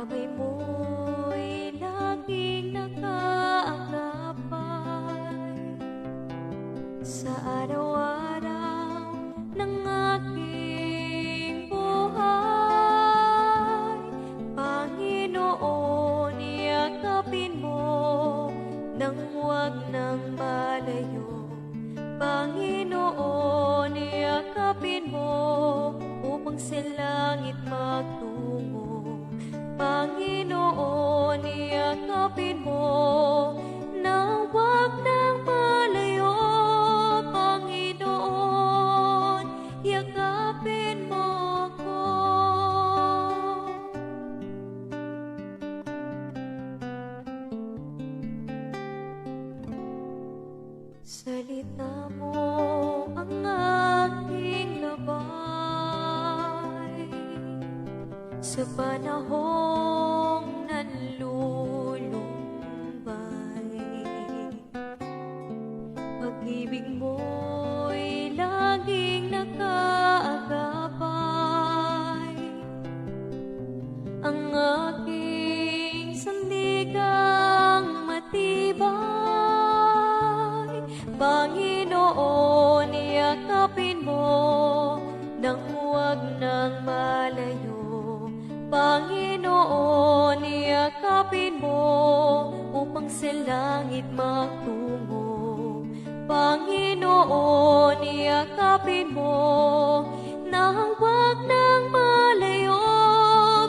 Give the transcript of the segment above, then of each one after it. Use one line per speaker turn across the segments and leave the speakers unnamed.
Kamay mo'y laging nakaagapay sa araw-araw ng aking buhay. Panginoon, yakapin mo nang huwag nang malayo. Panginoon, yakapin mo upang sa langit magtungo. Panginoon, yakapin mo na huwag nang malayo. Panginoon, yakapin mo ako. Salita mo ang aking gabay sa panahong nanlulumbay. Pag-ibig mo'y laging nakaagapay, ang aking sandigang matibay. Panginoon, yakapin mo nang huwag nang malayo. Panginoon, yakapin mo upang sa langit magtungo. Panginoon, yakapin mo na huwag nang malayo.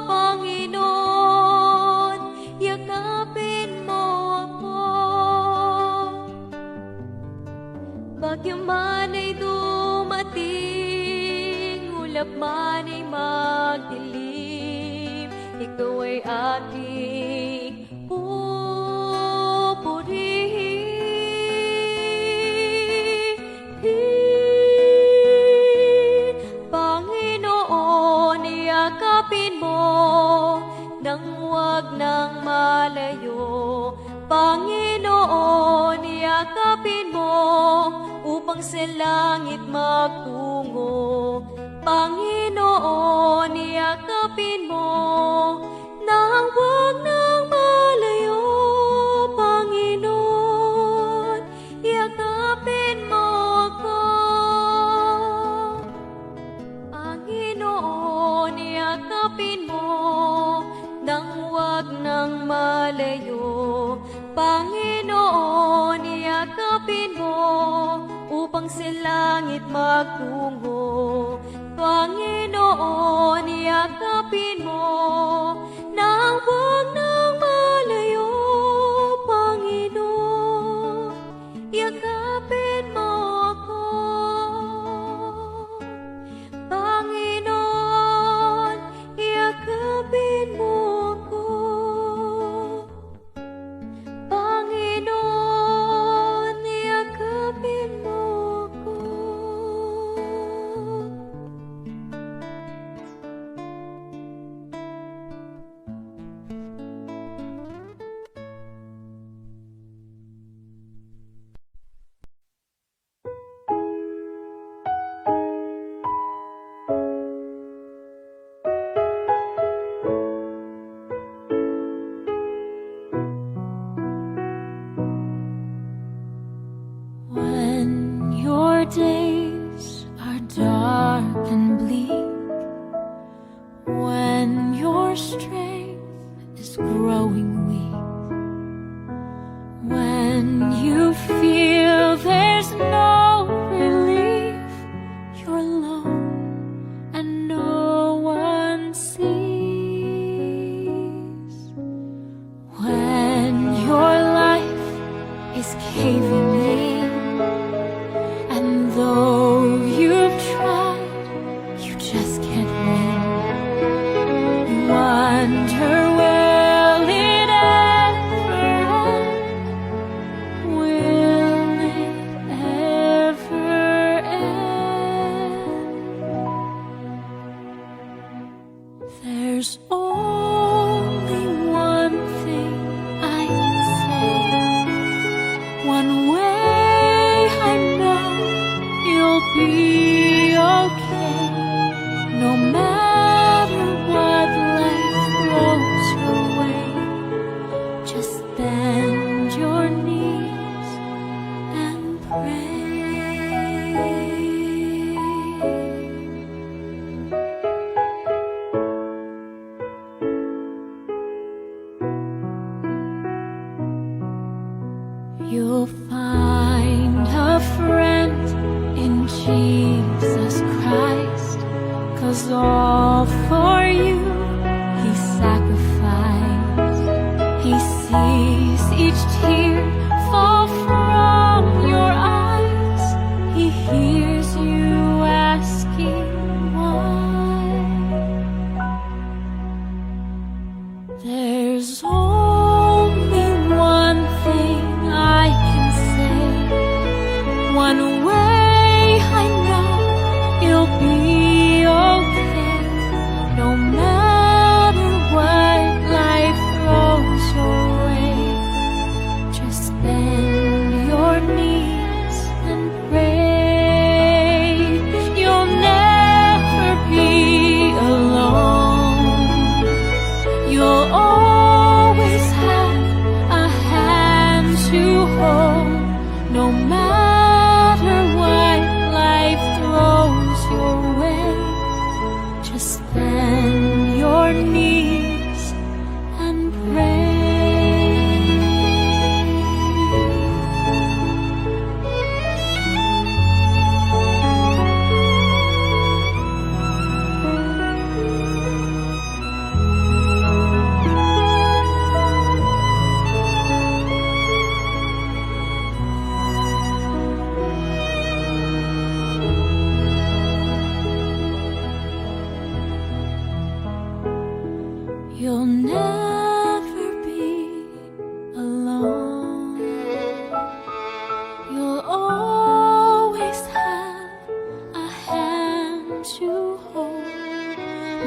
Panginoon, yakapin mo ako. Bagyo man ay dumating, ulap man ay magdilim, ikaw ay aking pupurihin. Panginoon, yakapin mo nang huwag nang malayo. Panginoon, yakapin mo upang sa langit magtungo. Panginoon, yakapin mo nang huwag nang malayo. Panginoon, yakapin mo ako. Panginoon, yakapin mo nang huwag nang malayo. Panginoon, yakapin mo upang sa langit magtungo. Panginoon, yakapin mo nang huwag nang malayo. Panginoon, yakapin mo ako. Panginoon, yakapin mo ako. Panginoon, yakapin mo ako.
When your days are dark and bleak, when your strength is growing weak, when you feel there's no relief, you're alone and no one sees. When your life is caving in, and though you've tried, you just can't win. You wonder, will it ever end? Will it ever end? There's only one thing I can say, one way I know you'll be okay, no matter what life throws your all for you. He sacrificed. He sees each tear fall from your eyes. He hears you asking why. There's only one thing I can say, one way I know you'll be okay, no matter what life throws your way. Just bend your knees and pray. You'll never be alone. You'll always have a hand to hold, no matter what life throws your way. Just bend your knees and pray. You'll never be alone. You'll always have a hand to hold,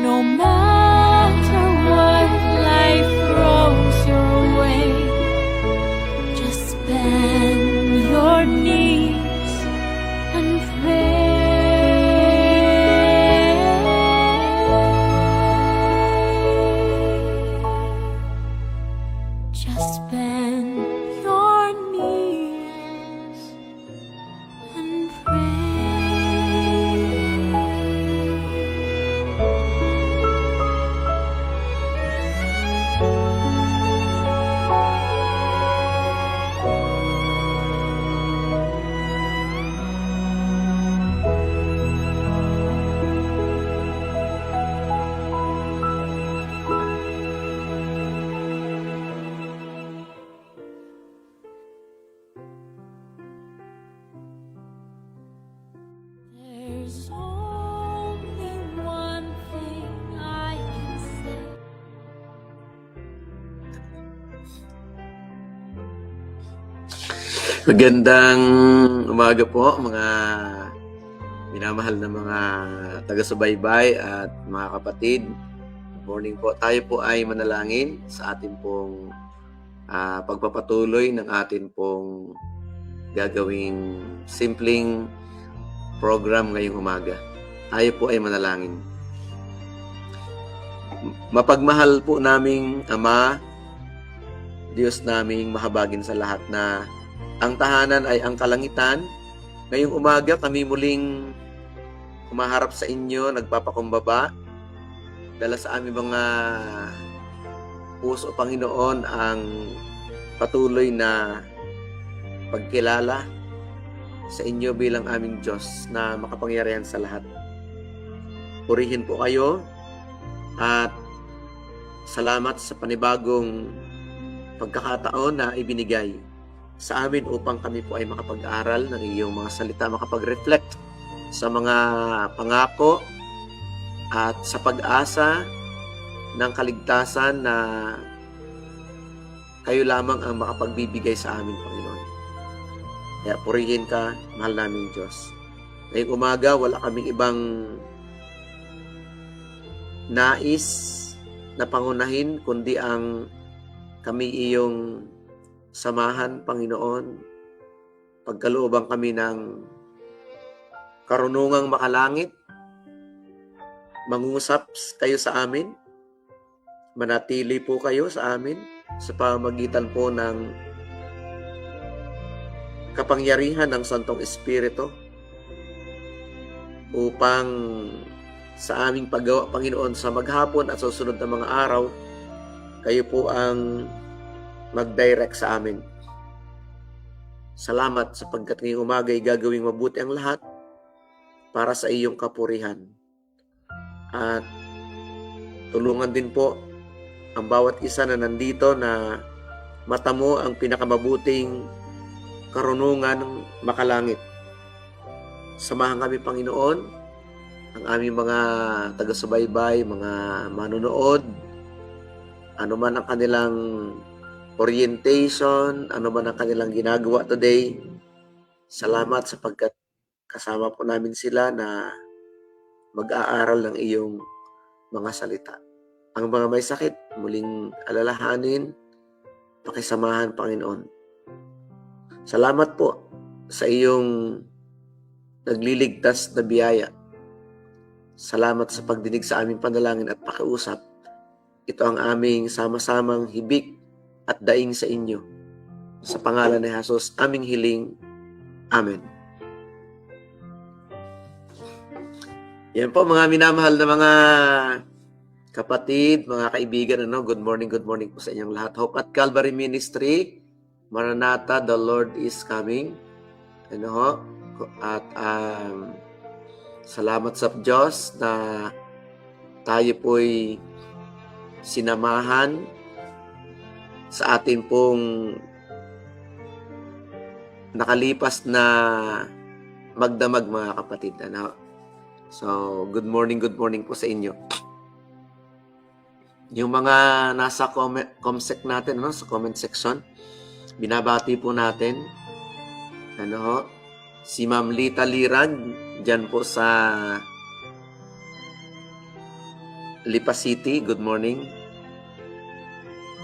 no matter what life throws your way. Just bend your knees and pray. Just bend your knees and There's only one thing I can say.
Magandang umaga po mga minamahal na mga taga-subaybay at mga kapatid. Good morning po. Tayo po ay manalangin sa atin pong pagpapatuloy ng atin pong gagawing simpleng program ngayong umaga. Tayo po ay manalangin. Mapagmahal po naming Ama, Diyos naming mahabagin sa lahat na ang tahanan ay ang kalangitan. Ngayong umaga kami muling humaharap sa inyo, nagpapakumbaba. Dala sa aming mga puso, Panginoon, ang patuloy na pagkilala sa inyo bilang aming Diyos na makapangyarihan sa lahat. Purihin po kayo at salamat sa panibagong pagkakataon na ibinigay sa amin upang kami po ay makapag-aral ng iyong mga salita, makapag-reflect sa mga pangako at sa pag-asa ng kaligtasan na kayo lamang ang makapagbibigay sa amin, Panginoon. Kaya purihin ka, mahal naming Diyos. Ngayong umaga, wala kaming ibang nais na pangunahin, kundi ang kami iyong samahan, Panginoon. Pagkalooban kami ng karunungang makalangit, mangusap kayo sa amin, manatili po kayo sa amin sa pamamagitan po ng kapangyarihan ng Santong Espiritu upang sa aming paggawa, Panginoon, sa maghapon at sa susunod na mga araw, kayo po ang mag-direct sa amin. Salamat sapagkat ngayong umaga ay gagawing mabuti ang lahat para sa iyong kapurihan. At tulungan din po ang bawat isa na nandito na matamo ang pinakamabuting karunungan ng makalangit. Samahan kami, Panginoon, ang aming mga taga-subaybay, mga manonood, ano man ang kanilang orientation, ano man ang kanilang ginagawa today. Salamat sapagkat kasama po namin sila na mag-aaral ng iyong mga salita. Ang mga may sakit, muling alalahanin, pakisamahan, Panginoon. Salamat po sa iyong nagliligtas na biyaya. Salamat sa pagdinig sa aming panalangin at pakiusap. Ito ang aming sama-samang hibik at daing sa inyo. Sa pangalan ni Jesus, aming hiling. Amen. Yan po mga minamahal na mga kapatid, mga kaibigan, good morning po sa inyong lahat. Hope at Calvary Ministry, Maranatha, the Lord is coming. At salamat sa Diyos na tayo po'y sinamahan sa atin pong nakalipas na magdamag, mga kapatid. So, good morning po sa inyo. Yung mga nasa comsec natin, sa comment section, binabati po natin. Si Ma'am Lita Lirag, dyan po sa Lipa City. Good morning.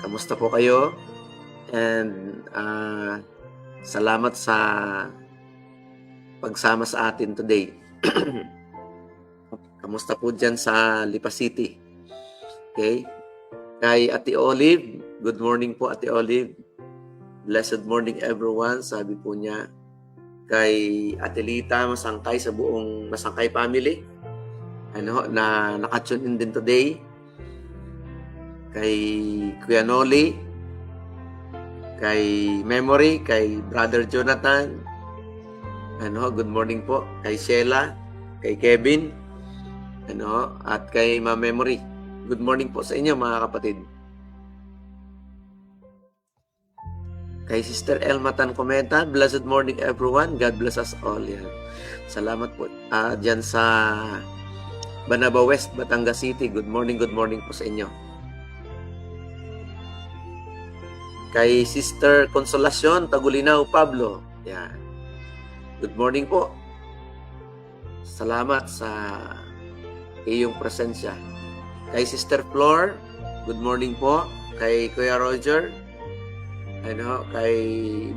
Kamusta po kayo? And salamat sa pagsama sa atin today. Kamusta po dyan sa Lipa City? Okay? Kay Ate Olive, good morning po, Ate Olive. Blessed morning everyone, sabi po niya. Kay Ate Lita Masangkay sa buong Masangkay family, na nakatune in din today. Kay Kuya Noli, kay Memory, kay Brother Jonathan, good morning po. Kay Sheila, kay Kevin, at kay Ma'am Memory. Good morning po sa inyo, mga kapatid. Kay Sister Elma Tan Cometa, blessed morning everyone. God bless us all. Yan. Salamat po. Dyan sa Banaba West, Batangas City. Good morning po sa inyo. Kay Sister Consolacion Tagulinaw Pablo. Yan. Good morning po. Salamat sa iyong presensya. Kay Sister Flor, good morning po. Kay Kuya Roger, kay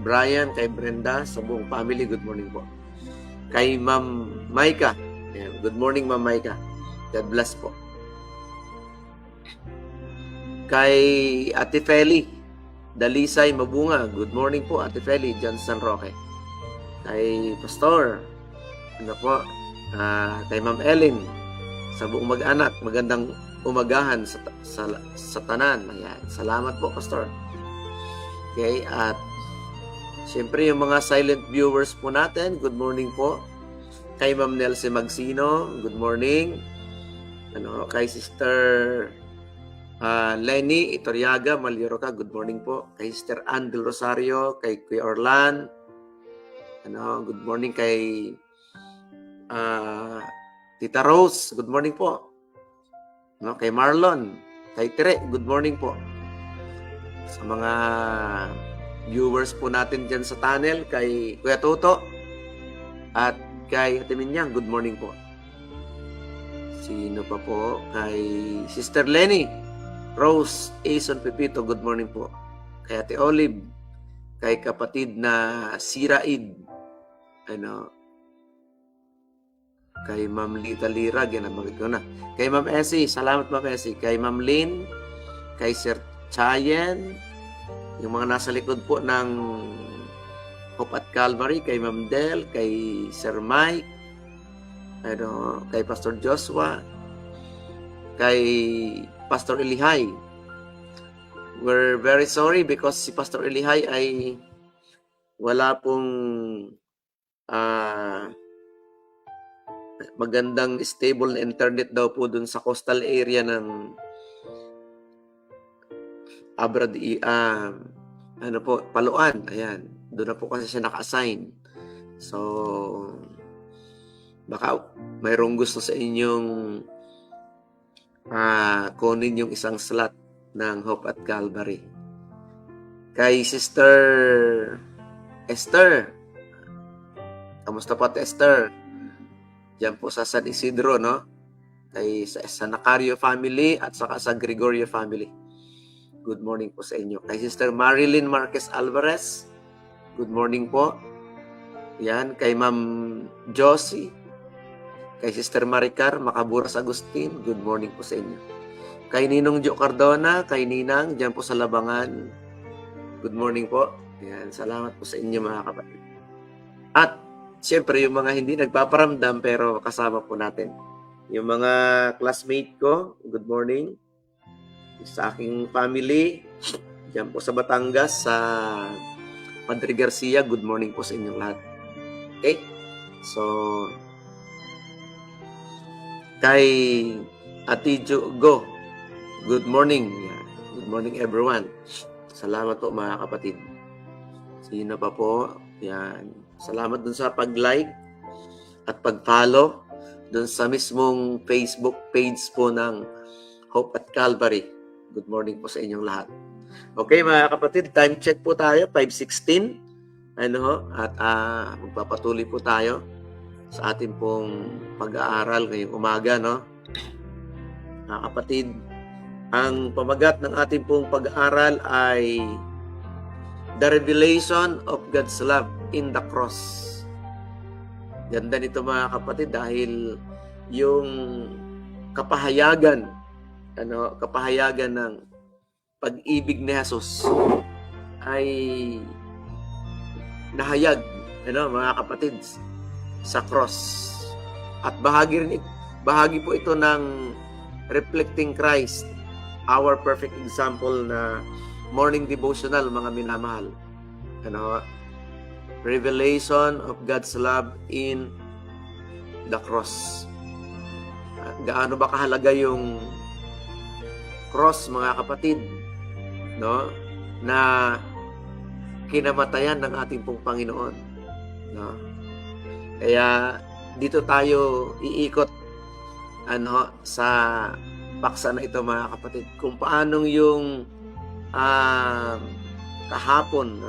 Brian, kay Brenda, sa buong family, good morning po. Kay Ma'am Maika, good morning Ma'am Maika. God bless po. Kay Ate Feli Dalisay Mabunga, good morning po Ate Feli, dyan sa San Roque. Kay Pastor, kay Ma'am Ellen, sa buong mag-anak, magandang umagahan sa tanan. Ayan. Salamat po, Pastor. Okay, at siyempre yung mga silent viewers po natin, good morning po. Kay Ma'am Nelsie Magsino, good morning. Kay Sister Lenny Itoriaga Malioroca, good morning po. Kay Sister Andel Rosario, kay Kuya Orlan, good morning. Kay Tita Rose, good morning po. Kay Marlon, kay Tere, good morning po. Sa mga viewers po natin dyan sa tunnel, kay Kuya Toto at kay Ate Minyang, good morning po. Sino pa po? Kay Sister Lenny Rose Ason Pepito, good morning po. Kay Ate Olive, kay kapatid na Siraid, kay Ma'am Lita Lirag, yan nabanggit ko na. Kay Ma'am Essie, salamat Ma'am Essie. Kay Ma'am Lynn, kay Sir Chayen, yung mga nasa likod po ng Hope at Calvary, kay Ma'am Del, kay Sir Mike, kay Pastor Joshua, kay Pastor Elihay. We're very sorry because si Pastor Elihay ay wala pong magandang stable na internet daw po dun sa coastal area ng Paluan. Ayan. Doon na po kasi siya naka-assign. So, baka mayroong gusto sa inyong kunin yung isang slot ng Hope at Calvary. Kay Sister Esther. Kamusta po, Esther? Diyan po sa San Isidro, no? Kay sa Nacario family at saka sa Gregorio family. Good morning po sa inyo. Kay Sister Marilyn Marquez Alvarez, good morning po. Yan, kay Ma'am Josie. Kay Sister Maricar Macaburas Agustin, good morning po sa inyo. Kay Ninong Jo Cardona, kay Ninang, diyan po sa Labangan, good morning po. Yan, salamat po sa inyo mga kapatid. At siyempre yung mga hindi nagpaparamdam pero kasama po natin. Yung mga classmate ko, good morning. Sa aking family, diyan po sa Batangas, sa Padre Garcia, good morning po sa inyong lahat. Okay? So, kay Ati Go, good morning. Good morning everyone. Salamat po mga kapatid. Sino pa po? Yan. Salamat dun sa pag-like at pag-follow dun sa mismong Facebook page po ng Hope at Calvary. Good morning po sa inyong lahat. Okay mga kapatid, time check po tayo, 5:16. At magpapatuloy po tayo sa ating pong pag-aaral ngayong umaga, no? Mga kapatid, ang pamagat ng ating pong pag-aaral ay The Revelation of God's Love in the Cross. Ganda nito mga kapatid dahil yung kapahayagan ng pag-ibig ni Jesus ay nahayag, mga kapatid, sa cross. At bahagi po ito ng reflecting Christ, our perfect example na morning devotional, mga minamahal. Revelation of God's love in the cross. Gaano ba kahalaga yung cross, mga kapatid, no? Na kinamatayan ng ating pong Panginoon, no? Kaya dito tayo iikot sa paksa na ito, mga kapatid, kung paanong yung kahapon,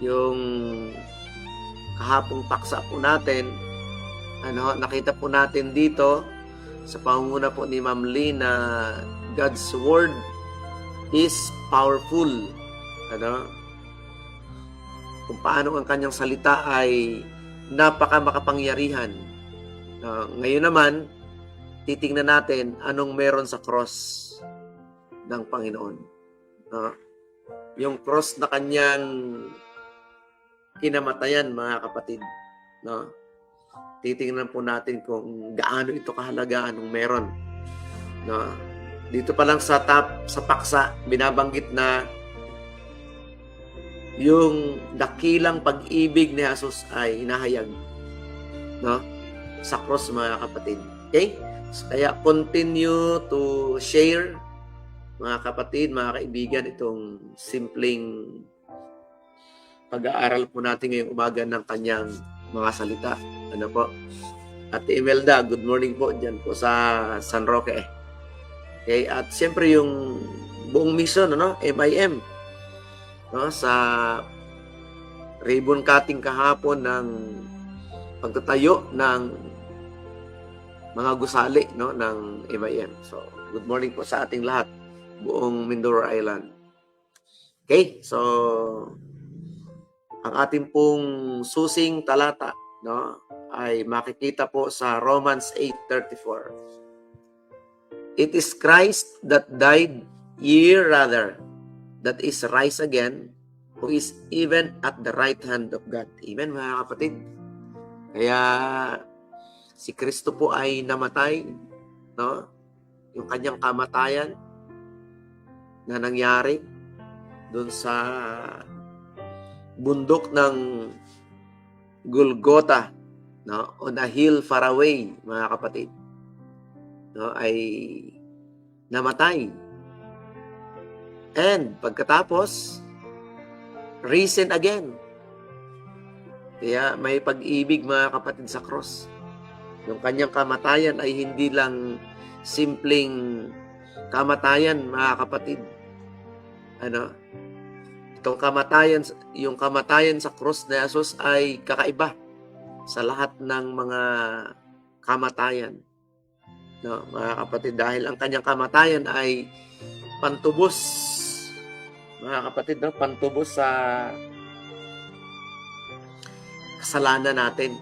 yung kahapong paksa po natin, nakita po natin dito sa pangunguna po ni Ma'am Lee na God's Word is powerful. Kung paano ang kanyang salita ay napaka makapangyarihan. Ngayon naman, titingnan natin anong meron sa cross ng Panginoon. Yung cross na kanyang kinamatayan, mga kapatid. Titingnan po natin kung gaano ito kahalaga, anong meron. Dito pa lang sa paksa, binabanggit na yung dakilang pag-ibig ni Jesus ay hinahayag, sa cross, mga kapatid. Okay? So, kaya continue to share, mga kapatid, mga kaibigan, itong simpleng pag-aaral po natin ngayong umaga ng kanyang mga salita. Ate Imelda, good morning po dyan po sa San Roque. Okay? At siyempre yung buong mission, MIM, sa ribbon cutting kahapon ng pagtatayo ng mga gusali, ng MIM. So, good morning po sa ating lahat, buong Mindoro Island. Okay? So, ang ating pong susing talata, ay makikita po sa Romans 8:34. It is Christ that died, ye rather, that is rise again, who is even at the right hand of God. Amen, mga kapatid. Kaya si Kristo po ay namatay, yung kanyang kamatayan na nangyari doon sa bundok ng Golgotha, on a hill far away, mga kapatid, ay namatay And pagkatapos, risen again. Kaya may pag-ibig mga kapatid sa cross. Yung kanyang kamatayan ay hindi lang simpleng kamatayan mga kapatid. Yung kamatayan sa cross na Jesus ay kakaiba sa lahat ng mga kamatayan. No, mga kapatid, dahil ang kanyang kamatayan ay pantubos, mga kapatid, no? Pantubos sa kasalanan natin.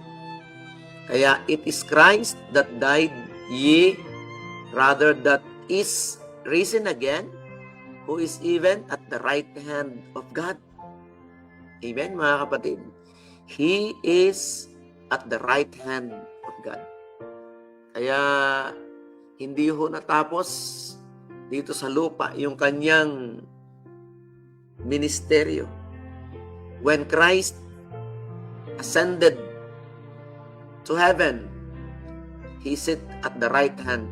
Kaya it is Christ that died, ye rather that is risen again, who is even at the right hand of God. Amen, mga kapatid. He is at the right hand of God. Kaya hindi ho natapos dito sa lupa yung kanyang ministeryo. When Christ ascended to heaven, He sit at the right hand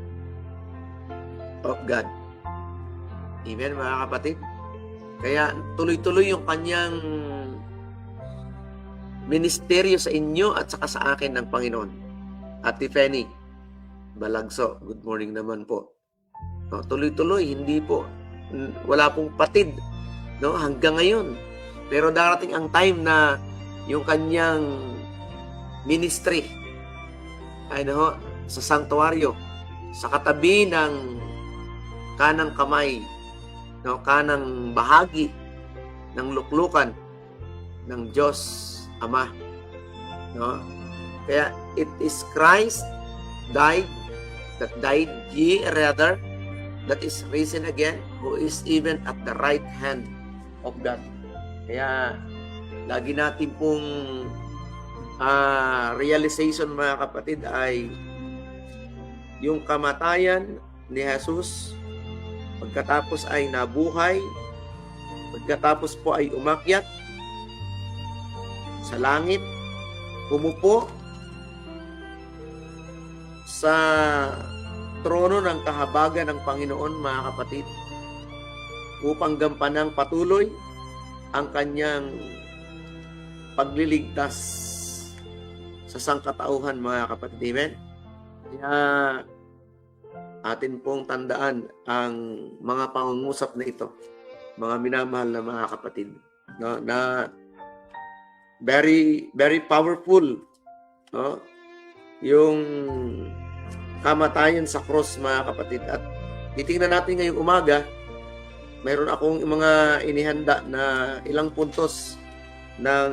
of God. Amen, mga kapatid? Kaya tuloy-tuloy yung kanyang ministeryo sa inyo at saka sa akin ng Panginoon. Ate Fanny Balagso, good morning naman po. No, tuloy-tuloy, hindi po, wala pong patid, no, hanggang ngayon. Pero darating ang time na yung kanyang ministry ay sa sanctuaryo, sa katabi ng kanang kamay, no, kanang bahagi ng luklukan ng Diyos Ama, no? Kaya it is Christ that died, ye rather that is risen again, who is even at the right hand of God. Kaya lagi natin pong realization, mga kapatid, ay yung kamatayan ni Jesus, pagkatapos ay nabuhay, pagkatapos po ay umakyat sa langit, umupo sa trono ng kahabagan ng Panginoon, mga kapatid, upang gampanang patuloy ang kanyang pagliligtas sa sangkatauhan, mga kapatid. Amen? Kaya atin pong tandaan ang mga pangungusap na ito, mga minamahal na mga kapatid, no, na very, very powerful, no? Yung kamatayan sa cross, mga kapatid. At titingnan natin ngayong umaga, mayroon akong mga inihanda na ilang puntos ng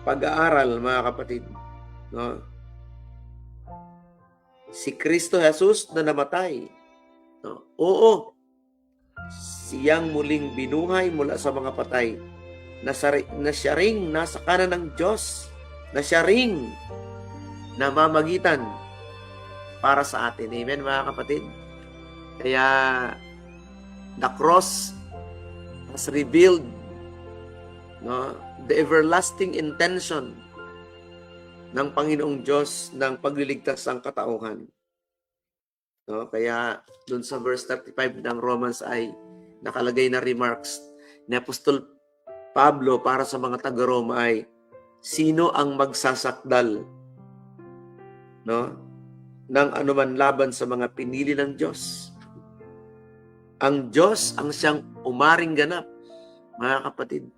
pag-aaral, mga kapatid, no? Si Kristo Jesus na namatay, no? Oo, siyang muling binuhay mula sa mga patay, na siya ring nasa kanan ng Diyos, na siya ring namamagitan para sa atin. Amen, mga kapatid? Kaya the cross has revealed, no, the everlasting intention ng Panginoong Diyos ng pagliligtas ng katauhan. No, kaya dun sa verse 35 ng Romans ay nakalagay na remarks ni Apostol Pablo para sa mga taga-Roma ay, sino ang magsasakdal, no, ng anuman laban sa mga pinili ng Diyos? Ang Diyos ang siyang umaring ganap, mga kapatid.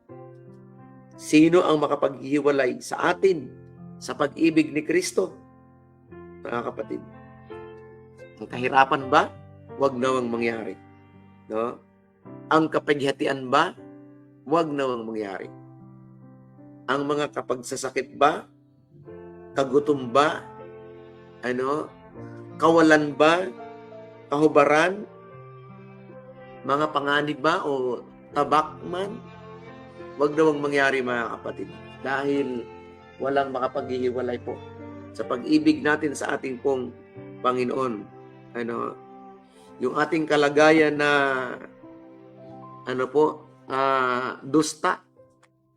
Sino ang makapaghiwalay sa atin sa pag-ibig ni Kristo, mga kapatid? Ang kahirapan ba? Huwag nawang mangyari, no? Ang kapighatian ba? Huwag nawang mangyari. Ang mga kapagsasakit ba? Kagutom ba? Kawalan ba? Kahubaran? Mga panganib ba? O tabak man? Huwag nawang mangyari, mga kapatid. Dahil walang makapaghihiwalay po sa pag-ibig natin sa ating pong Panginoon. Yung ating kalagayan na dusta,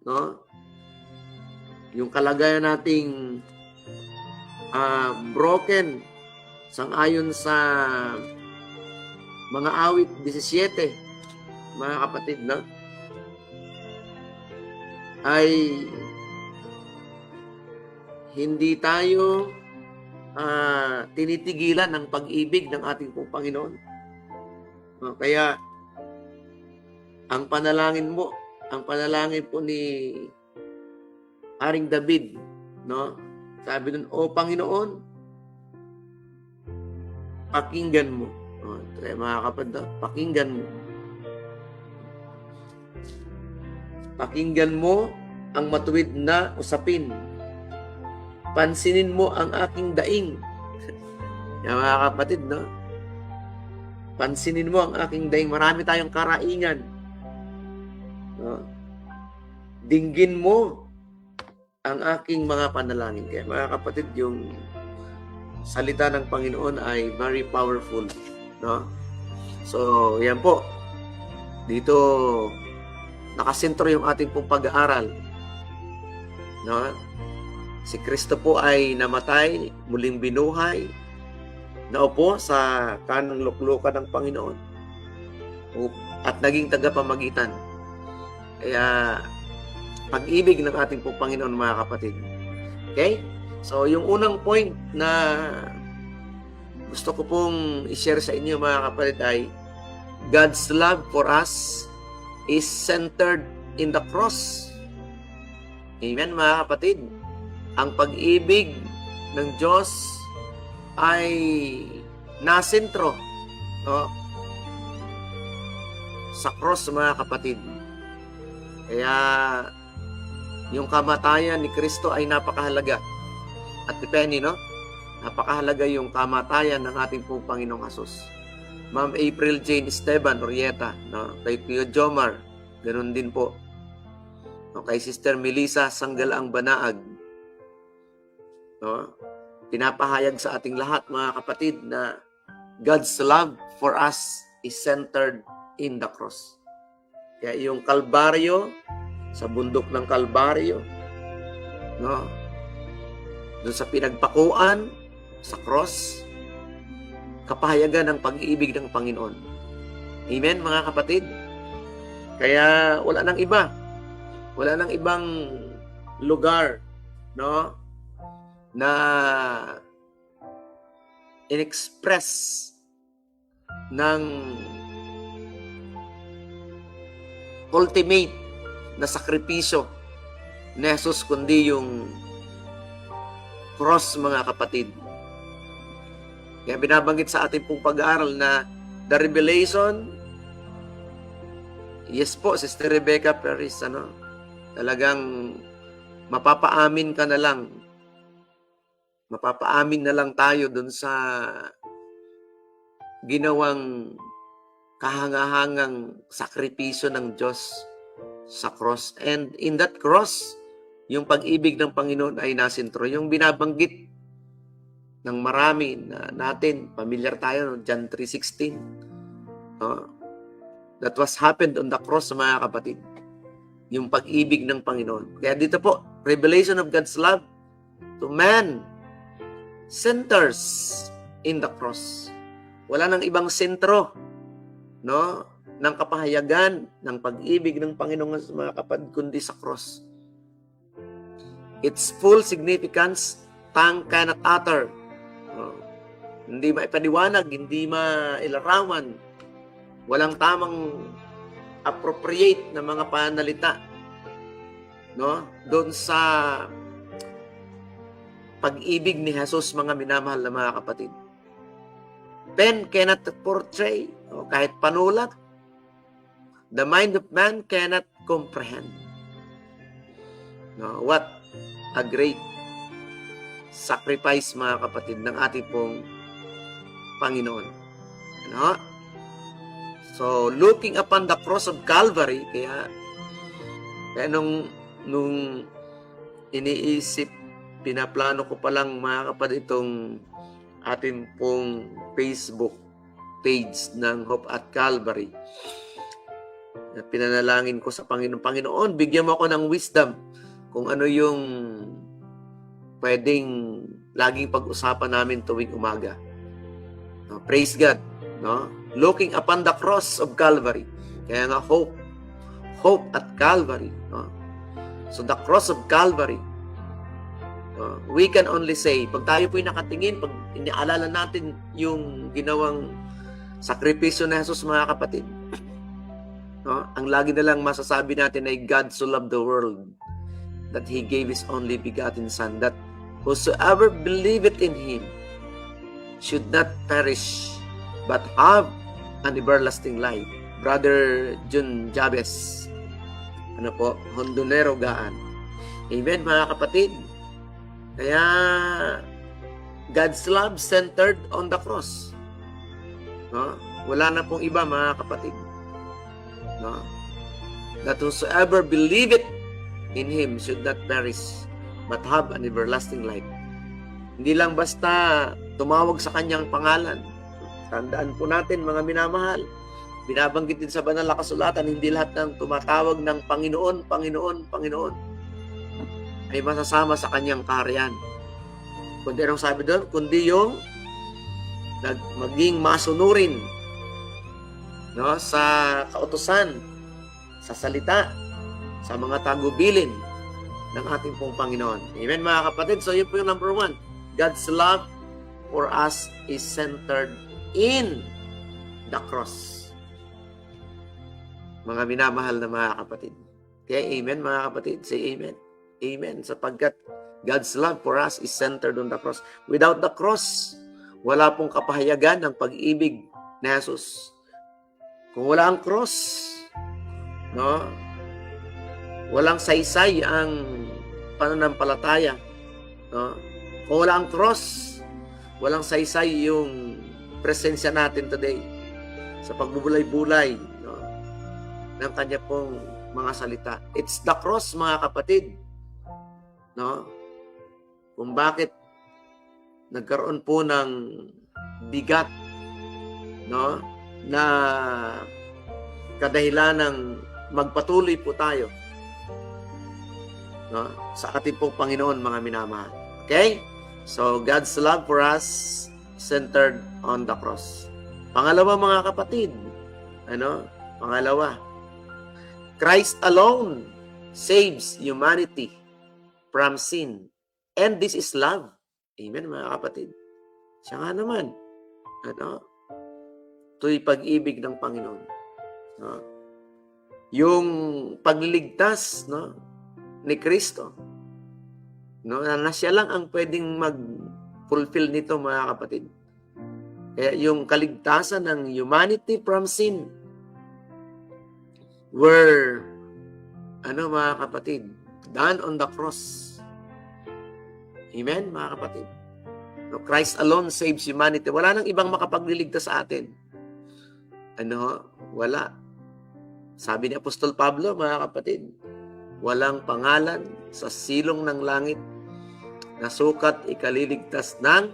no? Yung kalagayan nating broken Sang-ayon sa mga awit 17, mga kapatid, no? Ay hindi tayo tinitigilan ng pag-ibig ng ating pong Panginoon. No? Kaya ang panalangin po ni Haring David, no? Sabi nun, "O Panginoon, pakinggan mo." Kaya mga kapatid, pakinggan mo. Pakinggan mo ang matuwid na usapin. Pansinin mo ang aking daing. Yan mga kapatid, no? Pansinin mo ang aking daing. Marami tayong karaingan. No? Dinggin mo ang aking mga panalangin. Kaya mga kapatid, yung salita ng Panginoon ay very powerful. No? So, yan po. Dito, nakasentro yung ating pong pag-aaral. No? Si Kristo po ay namatay, muling binuhay, naupo sa kanang luklukan ng Panginoon at naging tagapamagitan. Kaya, pag-ibig ng ating pong Panginoon, mga kapatid. Okay? So, yung unang point na gusto ko pong i-share sa inyo, mga kapatid, ay God's love for us is centered in the cross. Amen, mga kapatid. Ang pag-ibig ng Diyos ay nasentro, no? Sa cross, mga kapatid. Kaya yung kamatayan ni Kristo ay napakahalaga. At depende, no? Napakahalaga yung kamatayan ng ating pong Panginoong Hesus. Ma'am April Jane Esteban Orieta, no? Kay Kuya Jomar, ganun din po. No? Kay Sister Melissa Sanggalaang Banaag, no? Pinapahayag sa ating lahat, mga kapatid, na God's love for us is centered in the cross. Kaya yung Kalbaryo, sa bundok ng Kalbaryo, no? Doon sa pinagpakuan, sa cross, kapahayagan ng pag-ibig ng Panginoon. Amen, mga kapatid? Kaya wala nang iba. Wala nang ibang lugar, no? Na in-express ng ultimate na sakripisyo ni Jesus, kundi yung cross, mga kapatid. Kaya binabanggit sa ating pong pag-aaral na the revelation, yes po, Sister Rebecca Perez, talagang mapapaamin ka na lang. Mapapaamin na lang tayo dun sa ginawang kahangahangang sakripisyo ng Diyos sa cross. And in that cross, yung pag-ibig ng Panginoon ay nasentro. Yung binabanggit ng marami na natin, familiar tayo, John 3:16. That was happened on the cross, mga kapatid. Yung pag-ibig ng Panginoon. Kaya dito po, revelation of God's love to man centers in the cross. Wala nang ibang sentro, no, ng kapahayagan ng pag-ibig ng Panginoon, mga kapatid, kundi sa cross. Its full significance, tongue cannot utter. Hindi maipaliwanag, hindi mailarawan. Walang tamang appropriate na mga panalita, no, doon sa pag-ibig ni Jesus, mga minamahal na mga kapatid. Pen cannot portray, kahit panulat. The mind of man cannot comprehend. No, what a great sacrifice, mga kapatid, ng ating pong Panginoon. Ano? So, looking upon the cross of Calvary, kaya nung iniisip, pinaplano ko palang, mga kapatid, itong ating pong Facebook page ng Hope at Calvary. Pinanalangin ko sa Panginoon, Panginoon, bigyan mo ako ng wisdom kung ano yung pwedeng laging pag-usapan namin tuwing umaga. No, praise God. No? Looking upon the cross of Calvary. Kaya nga hope at Calvary. No? So the cross of Calvary, we can only say, pag tayo po'y nakatingin, pag iniaalala natin yung ginawang sakripisyo ni Jesus, mga kapatid, no? Ang lagi na lang masasabi natin ay God so loved the world that He gave His only begotten Son, that whosoever believeth in Him should not perish, but have an everlasting life. Brother Jun Jabez, Hondonero Gaan. Amen, mga kapatid. Kaya, God's love centered on the cross. No? Wala na pong iba, mga kapatid. No? That whosoever believeth in Him should not perish, but have an everlasting life. Hindi lang basta tumawag sa kanyang pangalan. Tandaan po natin, mga minamahal, binabanggit din sa banal na kasulatan, hindi lahat ng tumatawag ng Panginoon, Panginoon, Panginoon ay masasama sa kanyang kaharian. Kundi anong sabi doon? Kundi yung maging masunurin, no, sa kautusan, sa salita, sa mga tagubilin ng ating pong Panginoon. Amen, mga kapatid? So yun po yung number 1. God's love for us is centered in the cross. Mga minamahal na mga kapatid. Kaya amen, mga kapatid. Say amen. Amen. Sapagkat God's love for us is centered on the cross. Without the cross, wala pong kapahayagan ng pag-ibig ni Jesus. Kung wala ang cross, no, walang saysay ang pananampalataya. No? Kung wala ang cross, walang saysay yung presensya natin today sa pagbubulay-bulay, no, ng kanya pong mga salita. It's the cross, mga kapatid, no, kung bakit nagkaroon po ng bigat, no, na kadahilan ng magpatuloy po tayo, no, sa ating pong Panginoon, mga minamahal. Okay? So, God's love for us centered on the cross. Pangalawa, mga kapatid, pangalawa, Christ alone saves humanity from sin. And this is love. Amen, mga kapatid. Siya nga naman, ito'y pag-ibig ng Panginoon. No? Yung pagliligtas, no, ni Kristo, no, na siya lang ang pwedeng mag-fulfill nito, mga kapatid. Kaya yung kaligtasan ng humanity from sin were, mga kapatid, done on the cross. Amen, mga kapatid. No, Christ alone saves humanity. Wala nang ibang makapagliligtas sa atin. Wala. Sabi ni Apostol Pablo, mga kapatid, walang pangalan sa silong ng langit na sukat ikaliligtas ng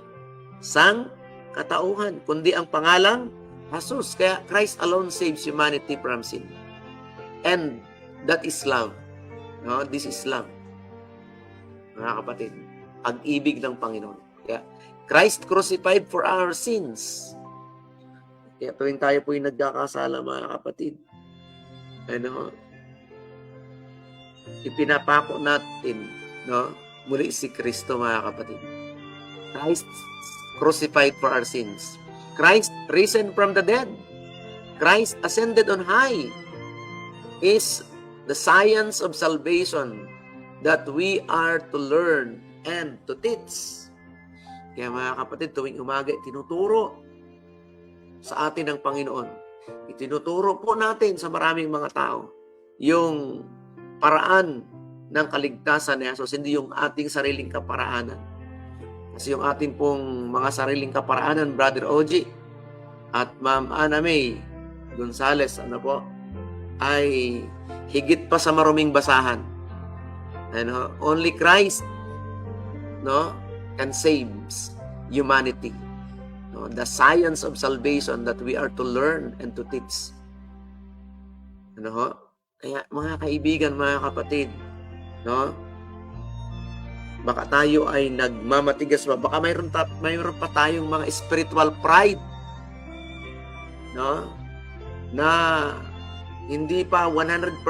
sangkatauhan, kundi ang pangalang Jesus. Kaya Christ alone saves humanity from sin. And that is love. No, this is love. Mga kapatid, pag-ibig ng Panginoon. Kaya Christ crucified for our sins. Kaya tuwing tayo po'y nagkakasala, mga kapatid, ipinapako natin, no, muli si Kristo, mga kapatid. Christ crucified for our sins. Christ risen from the dead. Christ ascended on high is the science of salvation that we are to learn and to teach. Kaya, mga kapatid, tuwing umaga, tinuturo sa atin ng Panginoon. Itinuturo po natin sa maraming mga tao yung paraan ng kaligtasan ni Jesus, hindi yung ating sariling kaparaanan. Kasi yung ating pong mga sariling kaparaanan, Brother Oji at Ma'am Ana May Gonzales, ay higit pa sa maruming basahan. Only Christ, no, can save humanity. No, the science of salvation that we are to learn and to teach. Kaya, mga kaibigan, mga kapatid, no, baka tayo ay nagmamatigas pa, baka mayroon pa tayong mga spiritual pride no? Na hindi pa 100%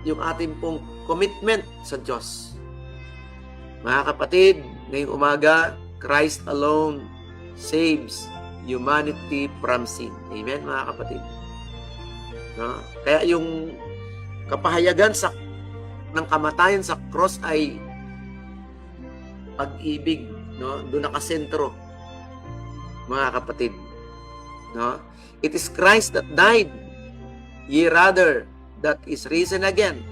yung ating pong commitment sa Diyos. Mga kapatid, ngayong umaga, Christ alone saves humanity from sin. Amen, mga kapatid. No? Kaya yung kapahayagan ng kamatayan sa cross ay pag-ibig, no? Doon nakasentro, mga kapatid. No? It is Christ that died, ye rather that is risen again,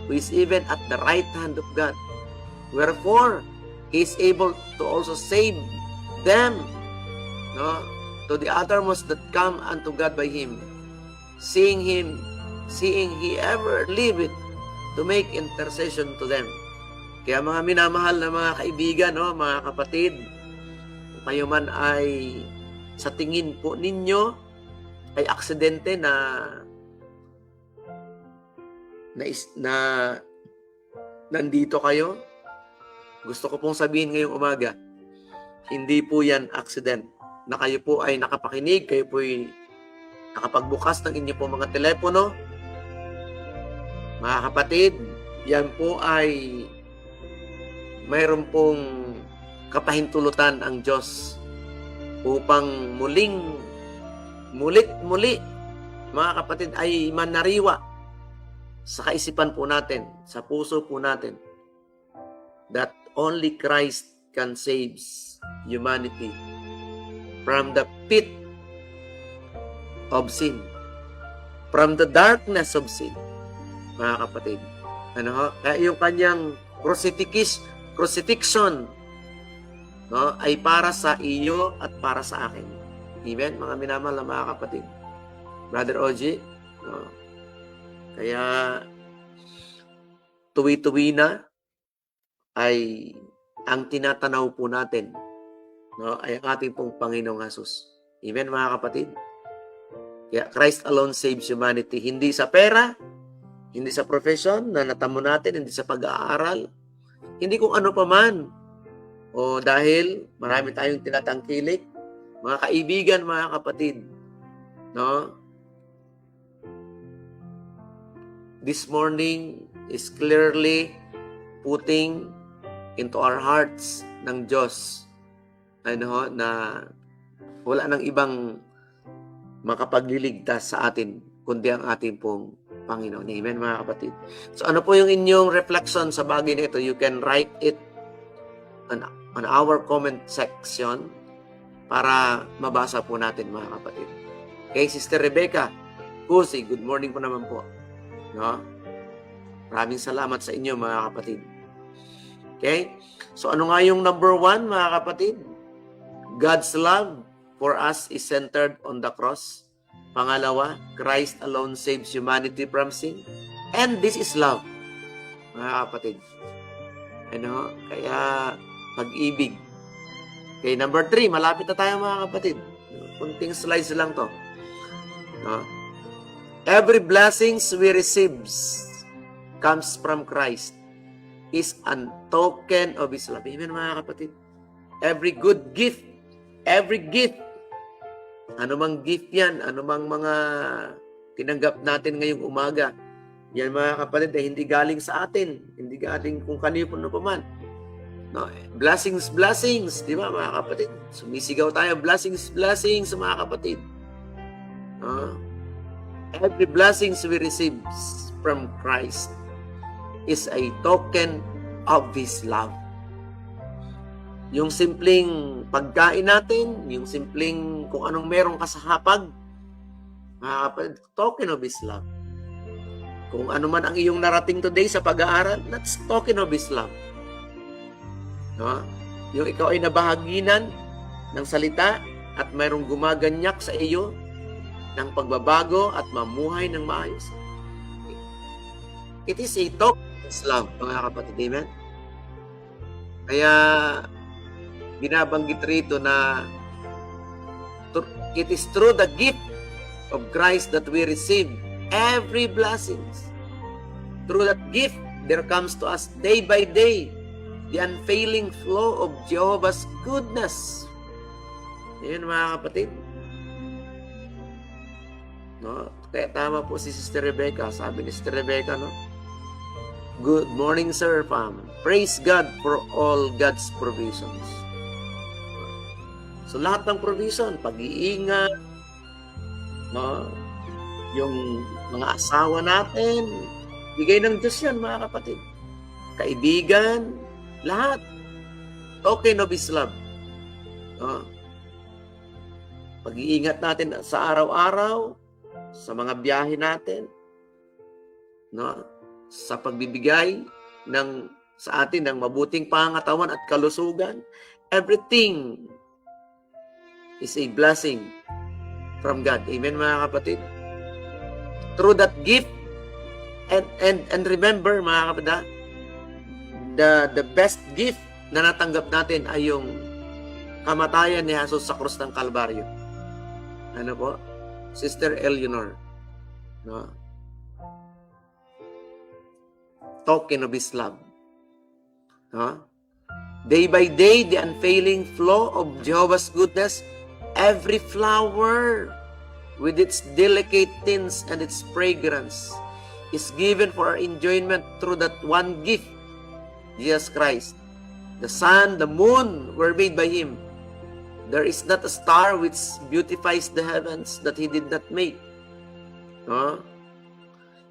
who is even at the right hand of God. Wherefore, He is able to also save them, no, to the uttermost that come unto God by Him, seeing He ever liveth to make intercession to them. Kaya mga minamahal na mga kaibigan, no, mga kapatid, kung kayo man ay sa tingin po ninyo ay aksidente na nandito kayo, gusto ko pong sabihin ngayong umaga, hindi po yan accident. Na kayo po ay nakapakinig, kayo po ay nakapagbukas ng inyo po mga telepono. Mga kapatid, yan po ay mayroon pong kapahintulutan ang Diyos upang muli, mga kapatid, ay manariwa sa kaisipan po natin, sa puso po natin, that only Christ can save humanity from the pit of sin, from the darkness of sin, mga kapatid. Kaya yung kanyang crucifixion, no, ay para sa iyo at para sa akin. Amen, mga minamahal na mga kapatid. Brother Oji, no, kaya tuwi-tuwi na ay ang tinatanaw po natin, no, ay ang ating pong Panginoong Jesus. Amen, mga kapatid. Kaya Christ alone saves humanity. Hindi sa pera, hindi sa profession na natamo natin, hindi sa pag-aaral, hindi kung ano pa man. O dahil marami tayong tinatangkilik, mga kaibigan, mga kapatid, no? This morning is clearly putting into our hearts ng Diyos, na wala nang ibang makapagliligtas sa atin kundi ang ating pong Panginoon. Amen, mga kapatid. So ano po yung inyong reflection sa bagay na ito? You can write it on our comment section para mabasa po natin, mga kapatid. Okay, Sister Rebecca Kusi, good morning po naman po. No? Maraming salamat sa inyo, mga kapatid. Okay? So ano nga yung number 1, mga kapatid? God's love for us is centered on the cross. Pangalawa, Christ alone saves humanity from sin. And this is love, mga kapatid. Kaya pag-ibig. Okay, number 3, malapit na tayo, mga kapatid. Kunting slides lang to. No? Every blessings we receives comes from Christ is a token of His love. Amen, mga kapatid. Every good gift, anumang gift yan, anumang mga tinanggap natin ngayong umaga, yan, mga kapatid, ay hindi galing sa atin, hindi galing kung kanino pa man. No, blessings, di ba, mga kapatid? Sumisigaw tayo, blessings, mga kapatid. Every blessings we receive from Christ is a token of His love. Yung simpleng pagkain natin, yung simpleng kung anong merong kasahapag, mga kapatid, token of His love. Kung ano man ang iyong narating today sa pag-aaral, that's token of His love. No? Yung ikaw ay nabahaginan ng salita at mayroong gumaganyak sa iyo ng pagbabago at mamuhay ng maayos. It is a token of His love, mga kapatid. Amen? Kaya binabanggit rito na it is through the gift of Christ that we receive every blessings. Through that gift, there comes to us day by day the unfailing flow of Jehovah's goodness. Ayan, mga kapatid. No? Kaya tama po si Sister Rebecca. Sabi ni Sister Rebecca, no? Good morning, Sir Pam. Praise God for all God's provisions. So lahat ng provision, pag-iingat, no? Yung mga asawa natin, bigay ng Diyos yan, mga kapatid. Kaibigan, lahat. Okay, no, Bislab. No? Pag-iingat natin sa araw-araw, sa mga biyahe natin, no? Sa pagbibigay sa atin ng mabuting pangangatawan at kalusugan, everything is a blessing from God. Amen, mga kapatid. Through that gift, and remember, mga kapatid, the best gift na natanggap natin ay yung kamatayan ni Jesus sa krus ng Kalbaryo. Ano po? Sister Eleanor. No? Token of His love. No? Day by day, the unfailing flow of Jehovah's goodness, every flower with its delicate tints and its fragrance is given for our enjoyment through that one gift, Jesus Christ. The sun, the moon were made by Him. There is not a star which beautifies the heavens that He did not make.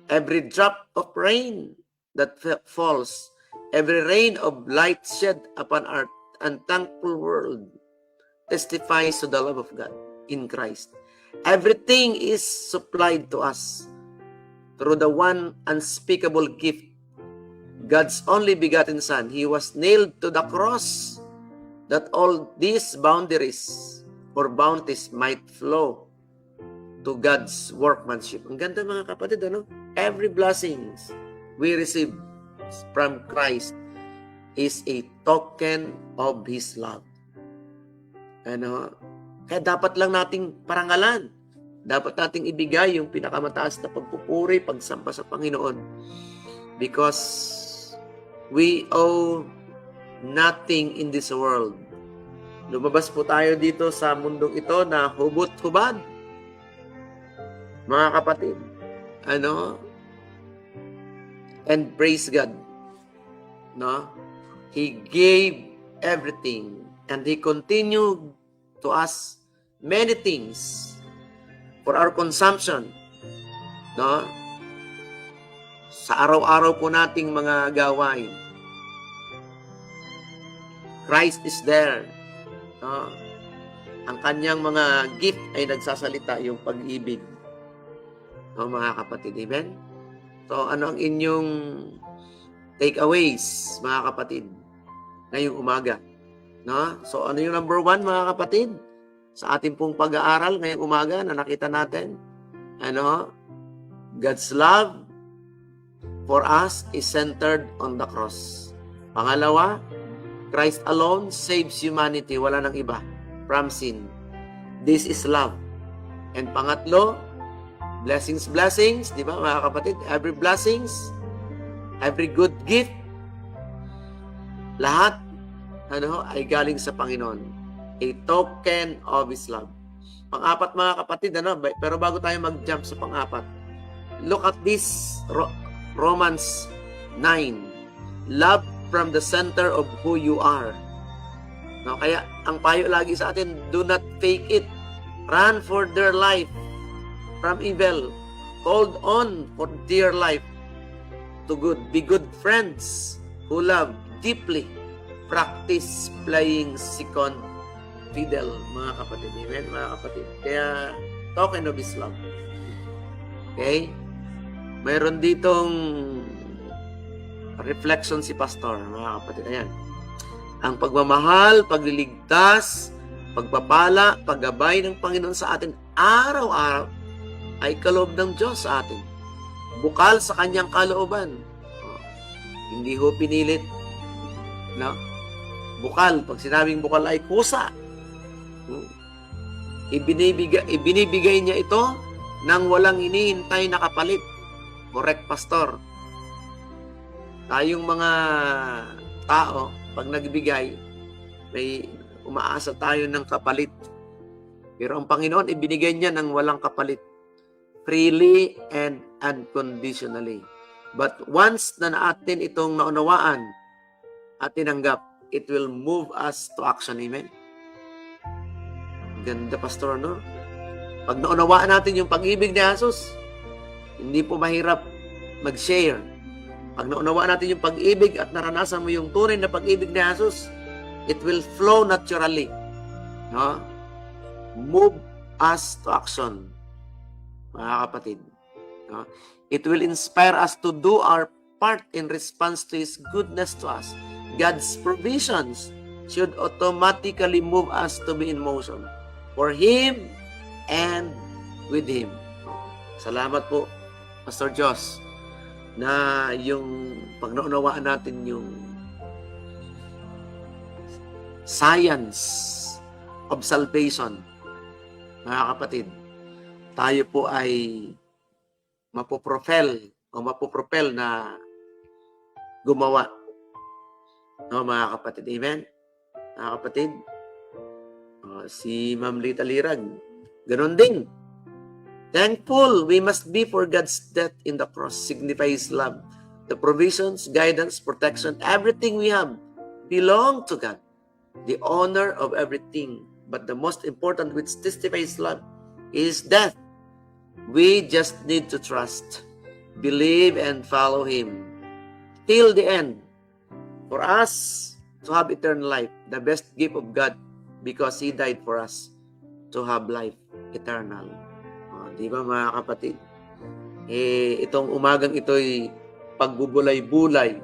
Every drop of rain that falls, every rain of light shed upon our unthankful world testifies to the love of God in Christ. Everything is supplied to us through the one unspeakable gift, God's only begotten Son. He was nailed to the cross that all these boundaries or bounties might flow to God's workmanship. Ang ganda, mga kapatid, ano? Every blessings we receive from Christ is a token of His love. Ano? Kaya dapat lang nating parangalan. Dapat nating ibigay yung pinakamataas na pagpupuri, pagsamba sa Panginoon. Because we owe nothing in this world. Lumabas po tayo dito sa mundong ito na hubot-hubad. Mga kapatid, ano? And praise God. No? He gave everything and He continued to us many things for our consumption. No? Sa araw-araw po nating mga gawain. Christ is there. Ang kanyang mga gift ay nagsasalita yung pag-ibig. Mga kapatid, amen? So, ano ang inyong takeaways, mga kapatid, ngayong umaga? No? So, ano yung number 1, mga kapatid? Sa ating pong pag-aaral ngayong umaga na nakita natin, ano? God's love for us is centered on the cross. Pangalawa, Christ alone saves humanity. Wala nang iba from sin. This is love. And pangatlo, blessings, di ba, mga kapatid? Every blessings, every good gift, lahat, ano, ay galing sa Panginoon. A token of His love. Pang-apat, mga kapatid, ano, pero bago tayo mag-jump sa pang-apat, look at this, Romans 9. Love from the center of who you are. No, kaya ang payo lagi sa atin, do not fake it. Run for dear life from evil. Hold on for dear life to good. Be good friends who love deeply. Practice playing second fiddle, mga kapatid. Amen, mga kapatid. Kaya, token of His love. Okay? Mayroon ditong reflection si Pastor, mga kapatid. Ayan. Ang pagmamahal, pagliligtas, pagpapala, paggabay ng Panginoon sa atin araw-araw ay kaloob ng Diyos sa atin. Bukal sa kanyang kalooban. Hindi ho pinilit. No? Bukal. Pag sinabing bukal ay kusa. Ibinibigay niya ito nang walang hinihintay na kapalit. Correct, Pastor. Tayong mga tao, pag nagbigay, may umaasa tayo ng kapalit. Pero ang Panginoon, ibinigay niya ng walang kapalit. freely and unconditionally. But once na natin itong naunawaan at tinanggap, it will move us to action. Amen? Ganda, Pastor, no? Pag naunawaan natin yung pag-ibig ni Jesus, hindi po mahirap mag-share. Pag naunawaan natin yung pag-ibig at naranasan mo yung tunay na pag-ibig ni Jesus, it will flow naturally. No? Move us to action, mga kapatid. No? It will inspire us to do our part in response to His goodness to us. God's provisions should automatically move us to be in motion for Him and with Him. Salamat po, Pastor Joss, na yung pag naunawaan natin yung science of salvation, mga kapatid, tayo po ay mapopropel na gumawa. No, mga kapatid. Amen? Mga kapatid, si Ma'am Lita Lirag, ganun din. Thankful we must be for God's death in the cross signifies love. The provisions, guidance, protection, everything we have belong to God. The honor of everything, but the most important which testifies love is death. We just need to trust, believe, and follow Him till the end. For us to have eternal life, the best gift of God, because He died for us to have life eternal. Di ba, mga kapatid? Itong umagang ito'y pagbubulay-bulay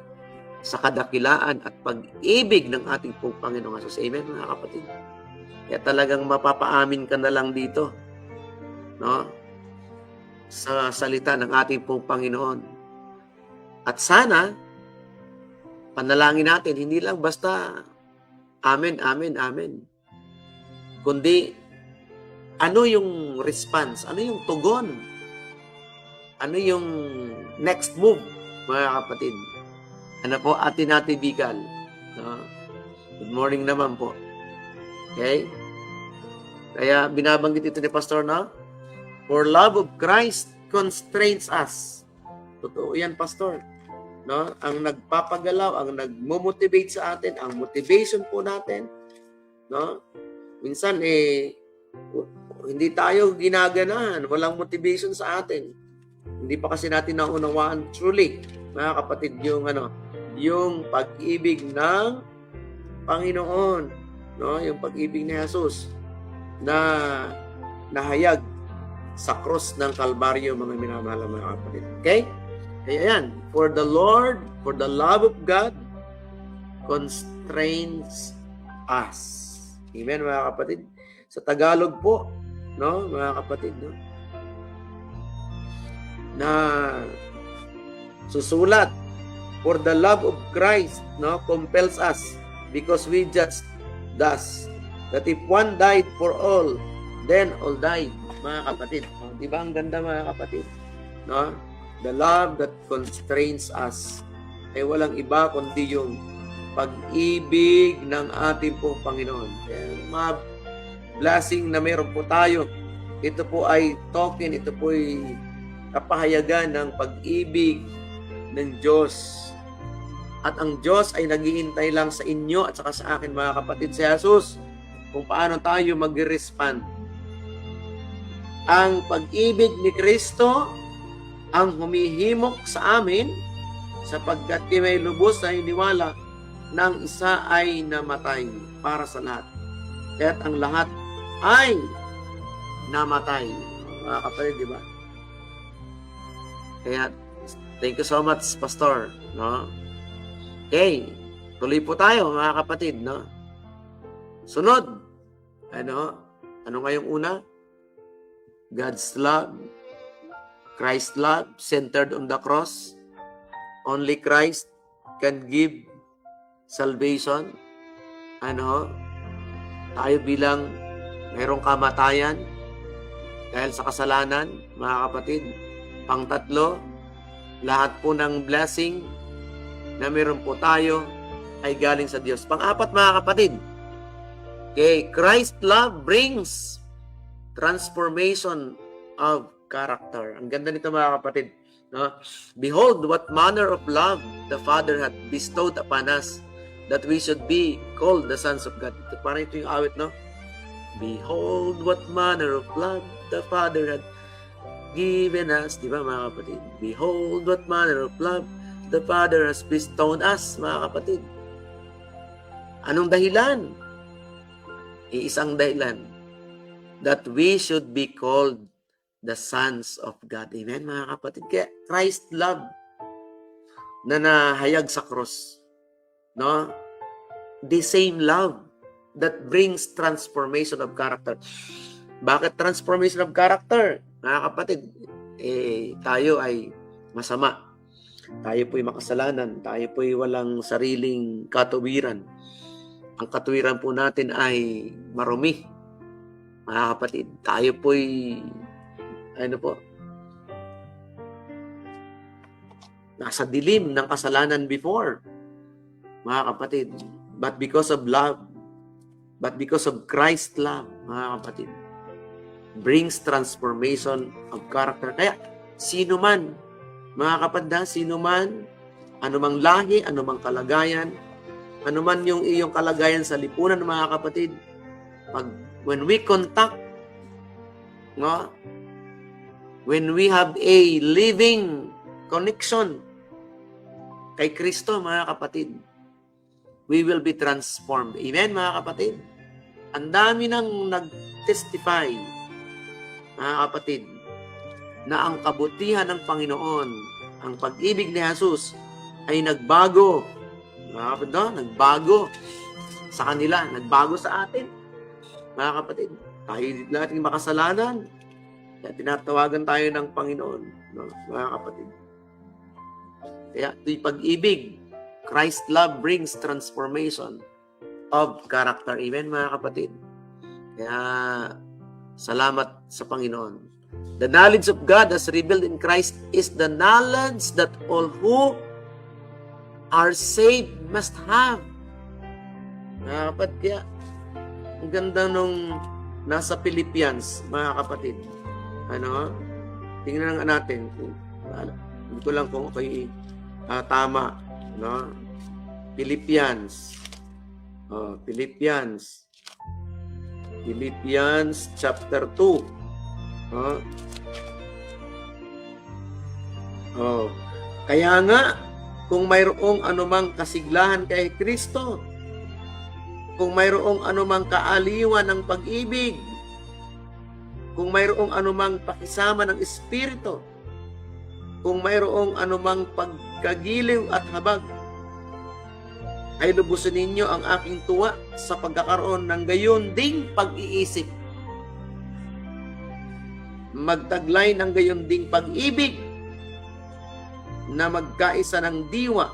sa kadakilaan at pag-ibig ng ating pong Panginoong Jesus. Amen, mga kapatid? Kaya talagang mapapaamin ka na lang dito, no? Sa salita ng ating pong Panginoon. At sana, panalangin natin, hindi lang basta amen, amen, amen. Kundi, ano yung response? Ano yung tugon? Ano yung next move, mga kapatid? Ano po, atin natin Bicol. No? Good morning naman po. Okay? Kaya binabanggit ito ni Pastor na, for love of Christ constrains us. Totoo yan, Pastor. No? Ang nagpapagalaw, ang nagmo-motivate sa atin, ang motivation po natin, no? Minsan, hindi tayo ginaganahan, walang motivation sa atin. Hindi pa kasi natin naunawaan truly, mga kapatid, yung pag-ibig ng Panginoon, no? Yung pag-ibig ni Jesus na nahayag sa cross ng Kalbaryo, mga minamahal mga kapatid. Okay? Kaya yan, for the love of God constrains us. Amen, mga kapatid. Sa Tagalog po, no, mga kapatid, no, na susulat, for the love of Christ, no, compels us, because we judge thus, that if one died for all, then all died, mga kapatid. No, di ba ang ganda, mga kapatid? No? The love that constrains us ay walang iba kundi yung pag-ibig ng ating pong Panginoon. Mga blessing na meron po tayo. Ito po ay token, ito po ay kapahayagan ng pag-ibig ng Diyos. At ang Diyos ay naghihintay lang sa inyo at saka sa akin, mga kapatid, si Jesus, kung paano tayo mag-respond. Ang pag-ibig ni Kristo ang humihimok sa amin sapagkat may lubos na iniwala ng isa ay namatay para sa lahat. Kaya't ang lahat ay namatay. Mga kapatid, di ba? Kaya, thank you so much, Pastor. No? Okay, tuloy po tayo, mga kapatid. No? Sunod. Ano ngayong una? God's love. Christ's love centered on the cross. Only Christ can give salvation. Tayo bilang mayroong kamatayan dahil sa kasalanan, mga kapatid. Pangtatlo, lahat po ng blessing na meron po tayo ay galing sa Diyos. Pang-apat, mga kapatid, okay, Christ's love brings transformation of character. Ang ganda nito mga kapatid. No? Behold, what manner of love the Father hath bestowed upon us, that we should be called the sons of God. Ito, parang ito yung awit, no? Behold, what manner of love the Father hath given us. Di ba mga kapatid? Behold, what manner of love the Father has bestowed us, mga kapatid. Anong dahilan? Iisang dahilan. That we should be called the sons of God. Amen, mga kapatid. Kaya Christ love na nahayag sa cross. No? The same love that brings transformation of character. Bakit transformation of character? Mga kapatid, tayo ay masama. Tayo po'y makasalanan. Tayo po'y walang sariling katuwiran. Ang katuwiran po natin ay marumi. Mga kapatid, tayo po'y nasa dilim ng kasalanan before. Mga kapatid, but because of love, but because of Christ's love, mga kapatid, brings transformation of character. Kaya, sino man, mga kapatid, sino man, anumang lahi, anumang kalagayan, anuman yung iyong kalagayan sa lipunan, mga kapatid, when we contact, no, when we have a living connection kay Kristo, mga kapatid, we will be transformed. Amen, mga kapatid? Ang dami nang nag-testify, mga kapatid, na ang kabutihan ng Panginoon, ang pag-ibig ni Jesus ay nagbago. Mga kapatid, no? Nagbago sa kanila, nagbago sa atin. Mga kapatid, tayo nating makasalanan, kaya tinatawagan tayo ng Panginoon, no? Mga kapatid. Kaya ito'y pag-ibig. Christ love brings transformation of character. Amen, mga kapatid. Kaya, salamat sa Panginoon. The knowledge of God as revealed in Christ is the knowledge that all who are saved must have. Mga kapatid, kaya, ang ganda nung nasa Philippians, mga kapatid. Tingnan nga natin. Hindi ko lang kung okay tama. No? Philippians chapter 2. Kaya nga, kung mayroong anumang kasiglahan kay Kristo, kung mayroong anumang kaaliwan ng pag-ibig, kung mayroong anumang pakisama ng Espiritu, kung mayroong anumang pagkagiliw at habag, ay lubusin ninyo ang aking tuwa sa pagkakaroon ng gayon ding pag-iisip. Magtaglay ng gayon ding pag-ibig na magkaisa ng diwa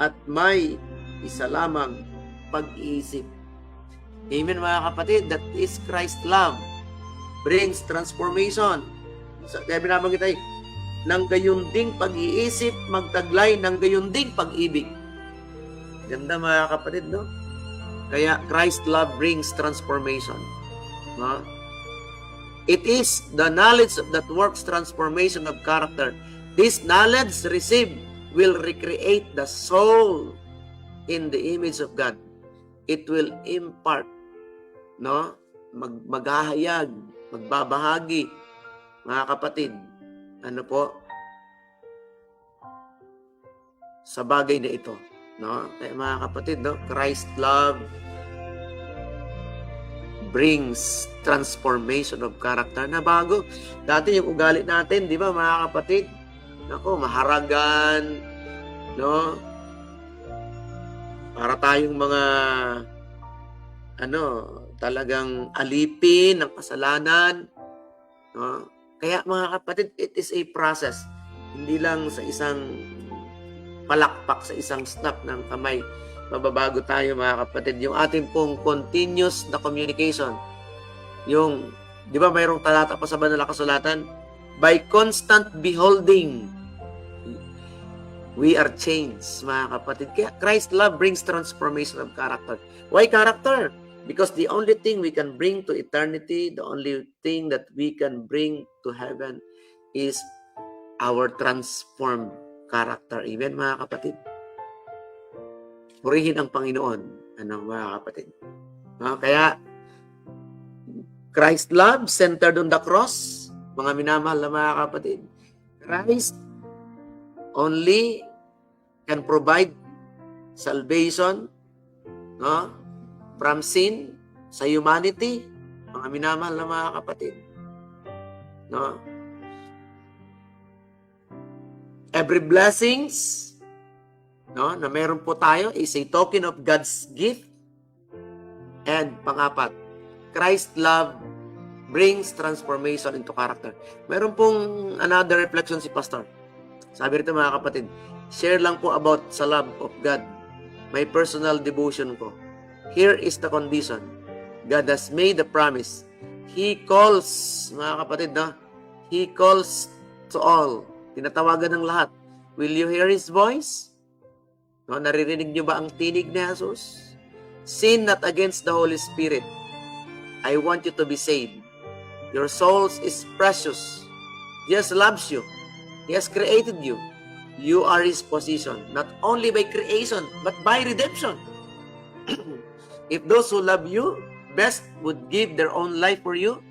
at may isa lamang pag-iisip. Amen, mga kapatid. That is Christ's love. Brings transformation. Kaya binabanggit tayo, ng gayon ding pag-iisip, magtaglay ng gayon ding pag-ibig. Ganda, mga kapatid, no? Kaya Christ's love brings transformation. No? It is the knowledge that works transformation of character. This knowledge received will recreate the soul in the image of God. It will impart, no? Maghahayag, magbabahagi, mga kapatid, sa bagay na ito, no? Kaya mga kapatid, no? Christ love brings transformation of character na bago. Dati yung ugali natin, di ba, mga kapatid? Nako, maharagan, no? Para tayong mga talagang alipin ng kasalanan, no? Kaya mga kapatid, it is a process. Hindi lang sa isang palakpak, sa isang snap ng kamay, mababago tayo, mga kapatid. Yung ating pong continuous na communication. Yung, di ba mayroong talata pa sa banal na kasulatan? By constant beholding, we are changed, mga kapatid. Kaya Christ's love brings transformation of character. Why character? Because the only thing we can bring to eternity, the only thing that we can bring to heaven is our transformed character. Amen, mga kapatid? Purihin ang Panginoon. Ano, mga kapatid? Kaya, Christ love centered on the cross. Mga minamahal na mga kapatid. Christ only can provide salvation, no, from sin sa humanity. Mga minamahal na mga kapatid. No? Every blessings, no, na meron po tayo is a token of God's gift. And pang-apat, Christ love brings transformation into character. Meron pong another reflection si Pastor. Sabi rito mga kapatid, share lang po about sa love of God. My personal devotion ko. Here is the condition. God has made a promise. He calls, mga kapatid, no? He calls to all. Tinatawagan ng lahat. Will you hear His voice? No, naririnig niyo ba ang tinig ni Jesus? Sin not against the Holy Spirit. I want you to be saved. Your souls is precious. Jesus loves you. He has created you. You are His possession, not only by creation, but by redemption. If those who love you best would give their own life for you,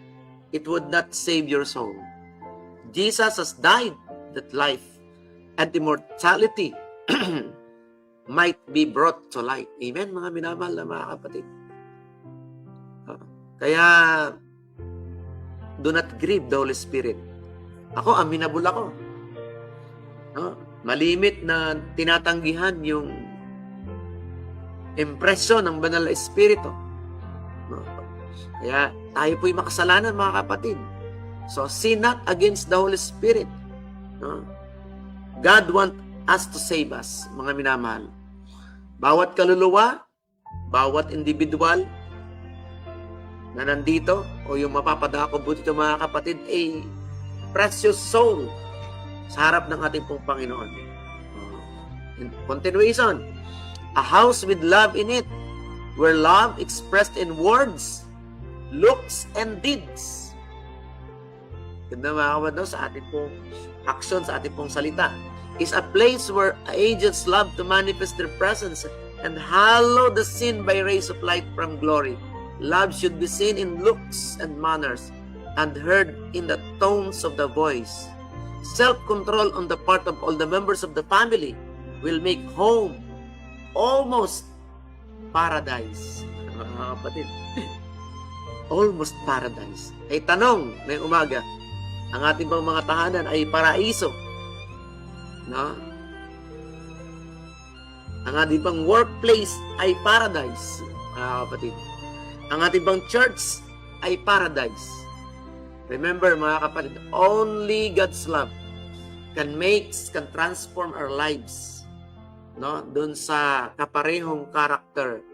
it would not save your soul. Jesus has died that life and immortality might be brought to light. Amen, mga minamahal na mga kapatid. Kaya, do not grieve the Holy Spirit. Ako, aminabul ako. No? Malimit na tinatanggihan yung impresyon ng banal na Espiritu. No? Kaya, tayo po'y makasalanan, mga kapatid. So, sin not against the Holy Spirit. No? God wants us to save us, mga minamahal. Bawat kaluluwa, bawat individual na nandito, o yung mapapadako po dito mga kapatid, a precious soul sa harap ng ating pong Panginoon. In continuation, a house with love in it, where love expressed in words, looks, and deeds. Ganda mga kapatid, no? Sa ating pong action, sa ating pong salita, is a place where angels love to manifest their presence and hallow the scene by rays of light from glory. Love should be seen in looks and manners and heard in the tones of the voice. Self-control on the part of all the members of the family will make home almost paradise. Mga kapatid, almost paradise. Ay tanong na umaga, ang ating pang mga tahanan ay paraiso. No? Ang ating pang workplace ay paradise, mga kapatid. Ang ating pang church ay paradise. Remember, mga kapatid, only God's love can transform our lives, no? Doon sa kaparehong character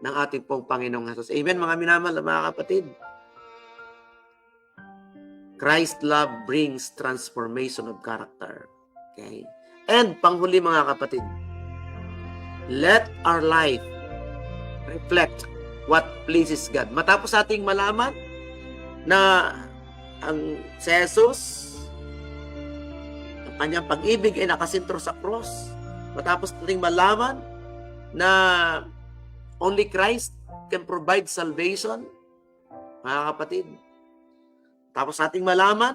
ng ating pong Panginoong Jesus. Amen, mga minamahal, mga kapatid. Christ love brings transformation of character. Okay? And panghuli mga kapatid, let our life reflect what pleases God. Matapos ating malaman na ang si Jesus, ang kanyang pag-ibig ay nakasentro sa cross, matapos ating malaman na only Christ can provide salvation, mga kapatid, tapos ating malaman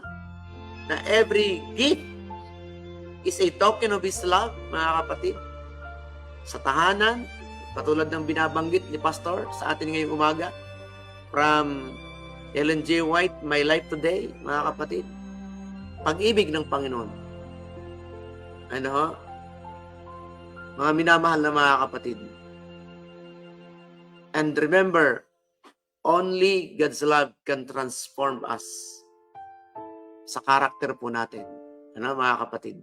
na every gift is a token of His love, mga kapatid. Sa tahanan, katulad ng binabanggit ni Pastor sa atin ngayong umaga, from Ellen G. White, My Life Today, mga kapatid. Pag-ibig ng Panginoon. Ano ho? Mga minamahal na mga kapatid. And remember, only God's love can transform us sa karakter po natin. Ano mga kapatid?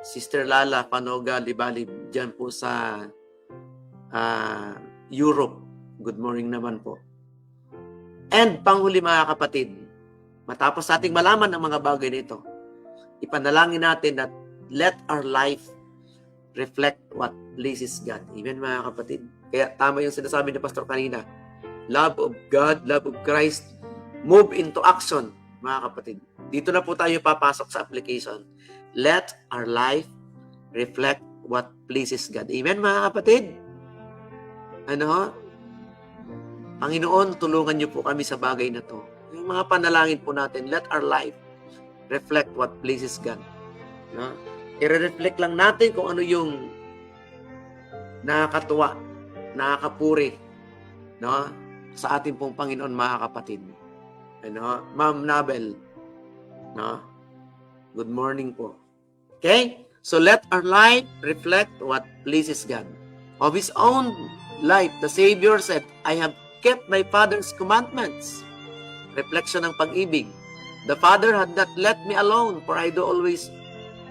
Sister Lala Panoga Libalib dyan po sa Europe. Good morning naman po. And panghuli mga kapatid, matapos ating malaman ang mga bagay nito, ipanalangin natin that let our life reflect what pleases God. Amen mga kapatid. Kaya tama yung sinasabi ni Pastor kanina, love of God, love of Christ, move into action, mga kapatid. Dito na po tayo papasok sa application. Let our life reflect what pleases God. Amen, mga kapatid? Ano? Panginoon, tulungan niyo po kami sa bagay na to. Yung mga panalangin po natin, let our life reflect what pleases God. No? I-reflect lang natin kung ano yung nakakatuwa, nakakapuri, no? Sa ating pong Panginoon, mga kapatid. Ano? Ma'am Nabel, no? Good morning po. Okay? So let our life reflect what pleases God. Of His own life, the Savior said, I have kept my Father's commandments. Reflection ng pag-ibig. The Father had not let me alone, for I do always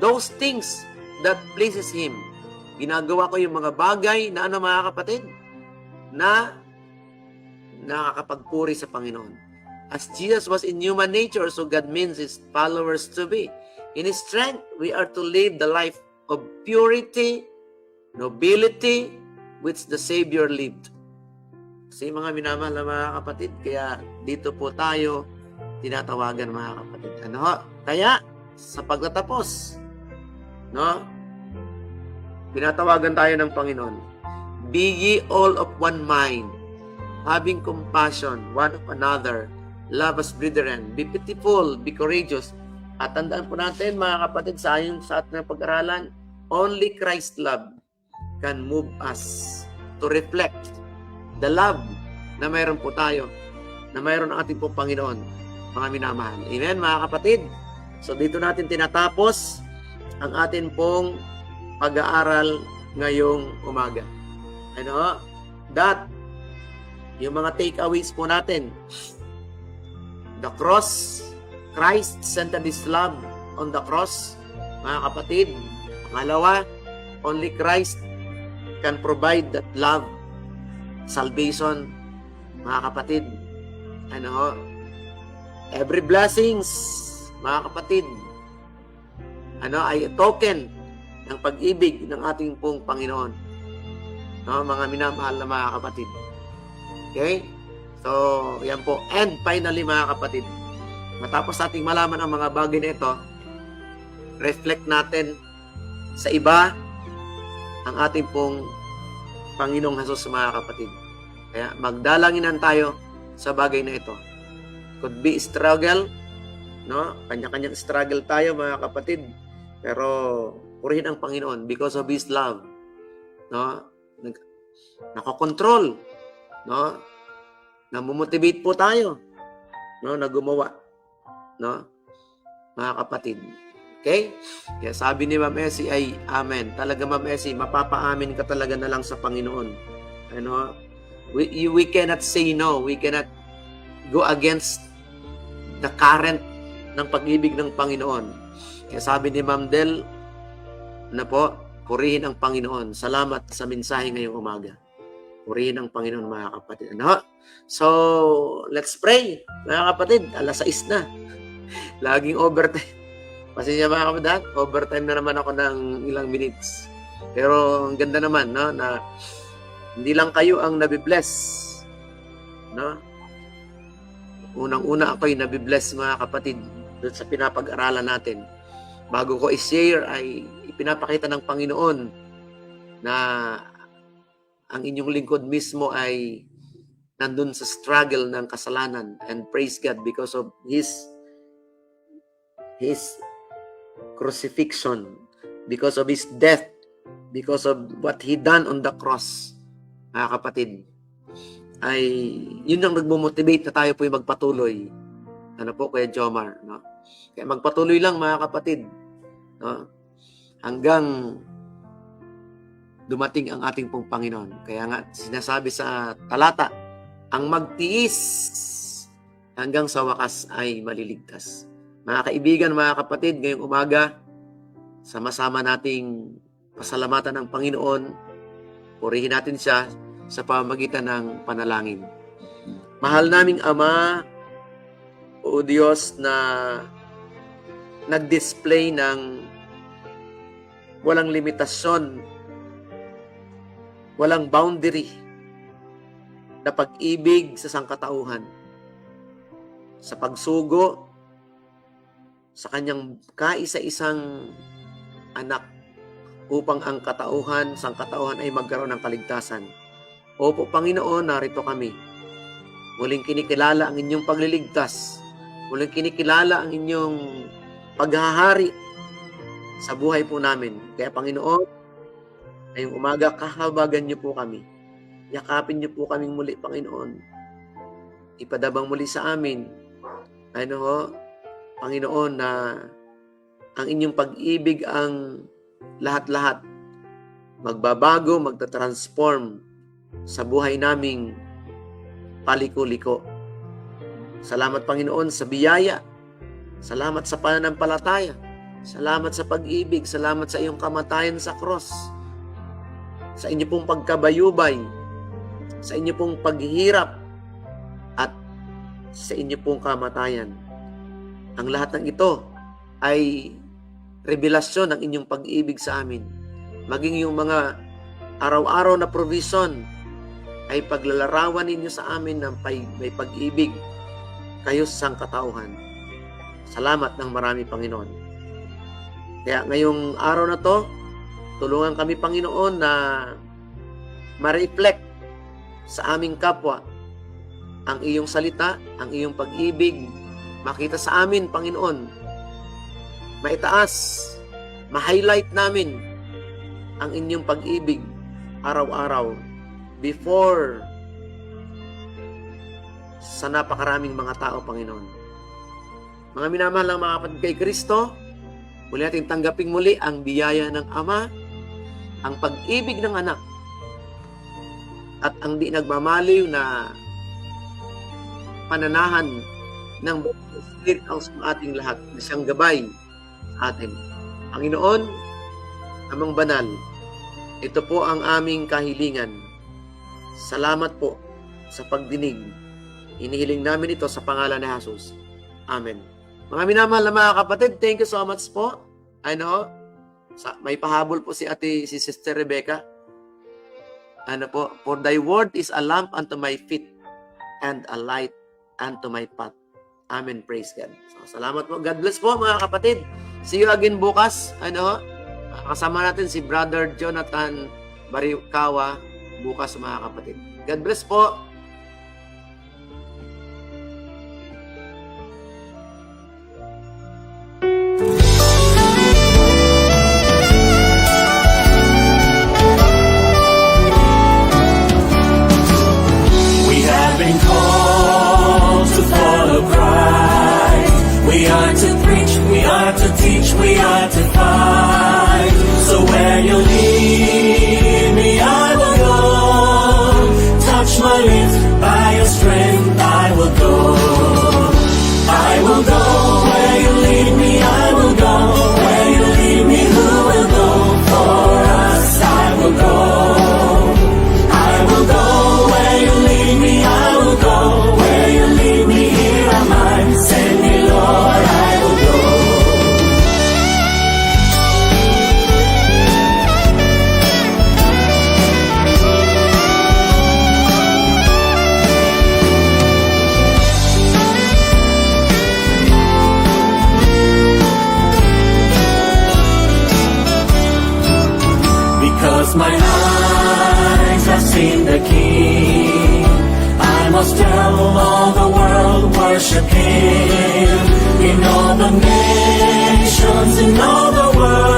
those things that pleases Him. Ginagawa ko yung mga bagay na ano, mga kapatid, na nakakapagpuri sa Panginoon. As Jesus was in human nature, so God means His followers to be. In His strength, we are to live the life of purity, nobility, which the Savior lived. Kasi mga minamahal na mga kapatid, kaya dito po tayo tinatawagan, mga kapatid. Ano ho? Kaya, sa pagtatapos, no? Pinatawagan tayo ng Panginoon. Be ye all of one mind, having compassion one of another, love as brethren, be pitiful, be courageous. At tandaan po natin, mga kapatid, sa ating pag-aralan, only Christ's love can move us to reflect the love na mayroon po tayo, na mayroon ang ating pong Panginoon, mga minamahal. Amen, mga kapatid? So, dito natin tinatapos ang atin pong pag-aaral ngayong umaga. Ano? That, yung mga takeaways po natin, the cross, Christ centered His love on the cross, mga kapatid. Pangalawa, only Christ can provide that love, salvation, mga kapatid. Ano? Every blessings, mga kapatid, ano, ay token ng pag-ibig ng ating pong Panginoon. No, mga minamahal na mga kapatid. Okay? So, yan po. And finally, mga kapatid, matapos nating malaman ang mga bagay na ito, reflect natin sa iba ang ating pong Panginoong Hesus, mga kapatid. Kaya magdalanginan tayo sa bagay na ito. Could be struggle, no? Kanya-kanyang struggle tayo, mga kapatid. Pero purihin ang Panginoon because of His love. No? Nakakontrol, no? Namomotivate po tayo, no, na gumawa, no, mga kapatid. Okay? Kaya sabi ni Ma'am Essie ay amen. Talaga, Ma'am Essie, mapapaamin ka talaga na lang sa Panginoon. Ano? We cannot say no. We cannot go against the current ng pag-ibig ng Panginoon. Kaya sabi ni Ma'am Del, na po, purihin ang Panginoon. Salamat sa mensahe ngayong umaga. Purihin ang Panginoon, mga kapatid. Ano? So, let's pray. Mga kapatid, 6:00 na. Laging overtime. Pasensya, mga kapatid, overtime na naman ako ng ilang minutes. Pero ang ganda naman, no, na hindi lang kayo ang nabibless. No? Unang-una ako'y nabibless, mga kapatid, doon sa pinapag-aralan natin. Bago ko i-share ay ipinapakita ng Panginoon na ang inyong lingkod mismo ay nandun sa struggle ng kasalanan, and praise God because of His crucifixion, because of His death, because of what He done on the cross, mga kapatid, ay yun ang nagmo-motivate na tayo po yung magpatuloy. Ano po, Kuya Jomar, no? Kaya magpatuloy lang, mga kapatid, no? Hanggang dumating ang ating pong Panginoon. Kaya nga, sinasabi sa talata, ang magtiis hanggang sa wakas ay maliligtas. Mga kaibigan, mga kapatid, ngayong umaga, sama-sama nating pasalamatan ng Panginoon, purihin natin siya sa pamamagitan ng panalangin. Mahal naming Ama, o Diyos, na nag-display ng walang limitasyon, walang boundary na pag-ibig sa sangkatauhan, sa pagsugo sa kanyang kaisa-isang anak upang ang sangkatauhan ay magkaroon ng kaligtasan. Opo, Panginoon, narito kami. Muling kinikilala ang inyong pagliligtas. Muling kinikilala ang inyong paghahari sa buhay po namin. Kaya, Panginoon, ngayong umaga, kahabagan niyo po kami. Yakapin niyo po kaming muli, Panginoon. Ipadabang muli sa amin, Panginoon, na ang inyong pag-ibig ang lahat-lahat magbabago, magta-transform sa buhay naming paliko-liko. Salamat, Panginoon, sa biyaya. Salamat sa pananampalataya. Salamat sa pag-ibig. Salamat sa iyong kamatayan sa cross. Sa inyo pong pagkabayubay. Sa inyo pong paghihirap. At sa inyo pong kamatayan. Ang lahat ng ito ay revelasyon ng inyong pag-ibig sa amin. Maging yung mga araw-araw na provision ay paglalarawan ninyo sa amin ng may pag-ibig kayo sa sangkatauhan. Salamat ng marami, Panginoon. Kaya ngayong araw na to, tulungan kami, Panginoon, na ma-reflect sa aming kapwa ang iyong salita, ang iyong pag-ibig, makita sa amin, Panginoon, maitaas, ma-highlight namin ang inyong pag-ibig araw-araw before sa napakaraming mga tao, Panginoon. Mga minamahal ng mga kapatid kay Kristo, muli natin tanggaping muli ang biyaya ng Ama, ang pag-ibig ng Anak, at ang di nagmamaliw na pananahan ng Spirit ng ating lahat na siyang gabay sa atin. Panginoon, Amang Banal, ito po ang aming kahilingan. Salamat po sa pagdinig. Inihiling namin ito sa pangalan ni Jesus. Amen. Mga minamahal na mga kapatid, thank you so much po. May pahabol po si Sister Rebecca. For thy word is a lamp unto my feet and a light unto my path. Amen. Praise God. So, salamat po. God bless po mga kapatid. See you again bukas. Kasama natin si Brother Jonathan Barikawa bukas mga kapatid. God bless po.
We have been called to follow Christ. We are to preach, we are to teach, we are to fight. So where you lead me, I will go. Touch my lips, by your strength I will go. I will go where you lead me, I will go. Where you lead me, who will go for us? I will go. I will go where you lead me, I will go. Where you lead me, here am I. Send me, Lord, I will go. Because my eyes have seen the King, I must tell all the world, worship Him. In all the nations, in all the world,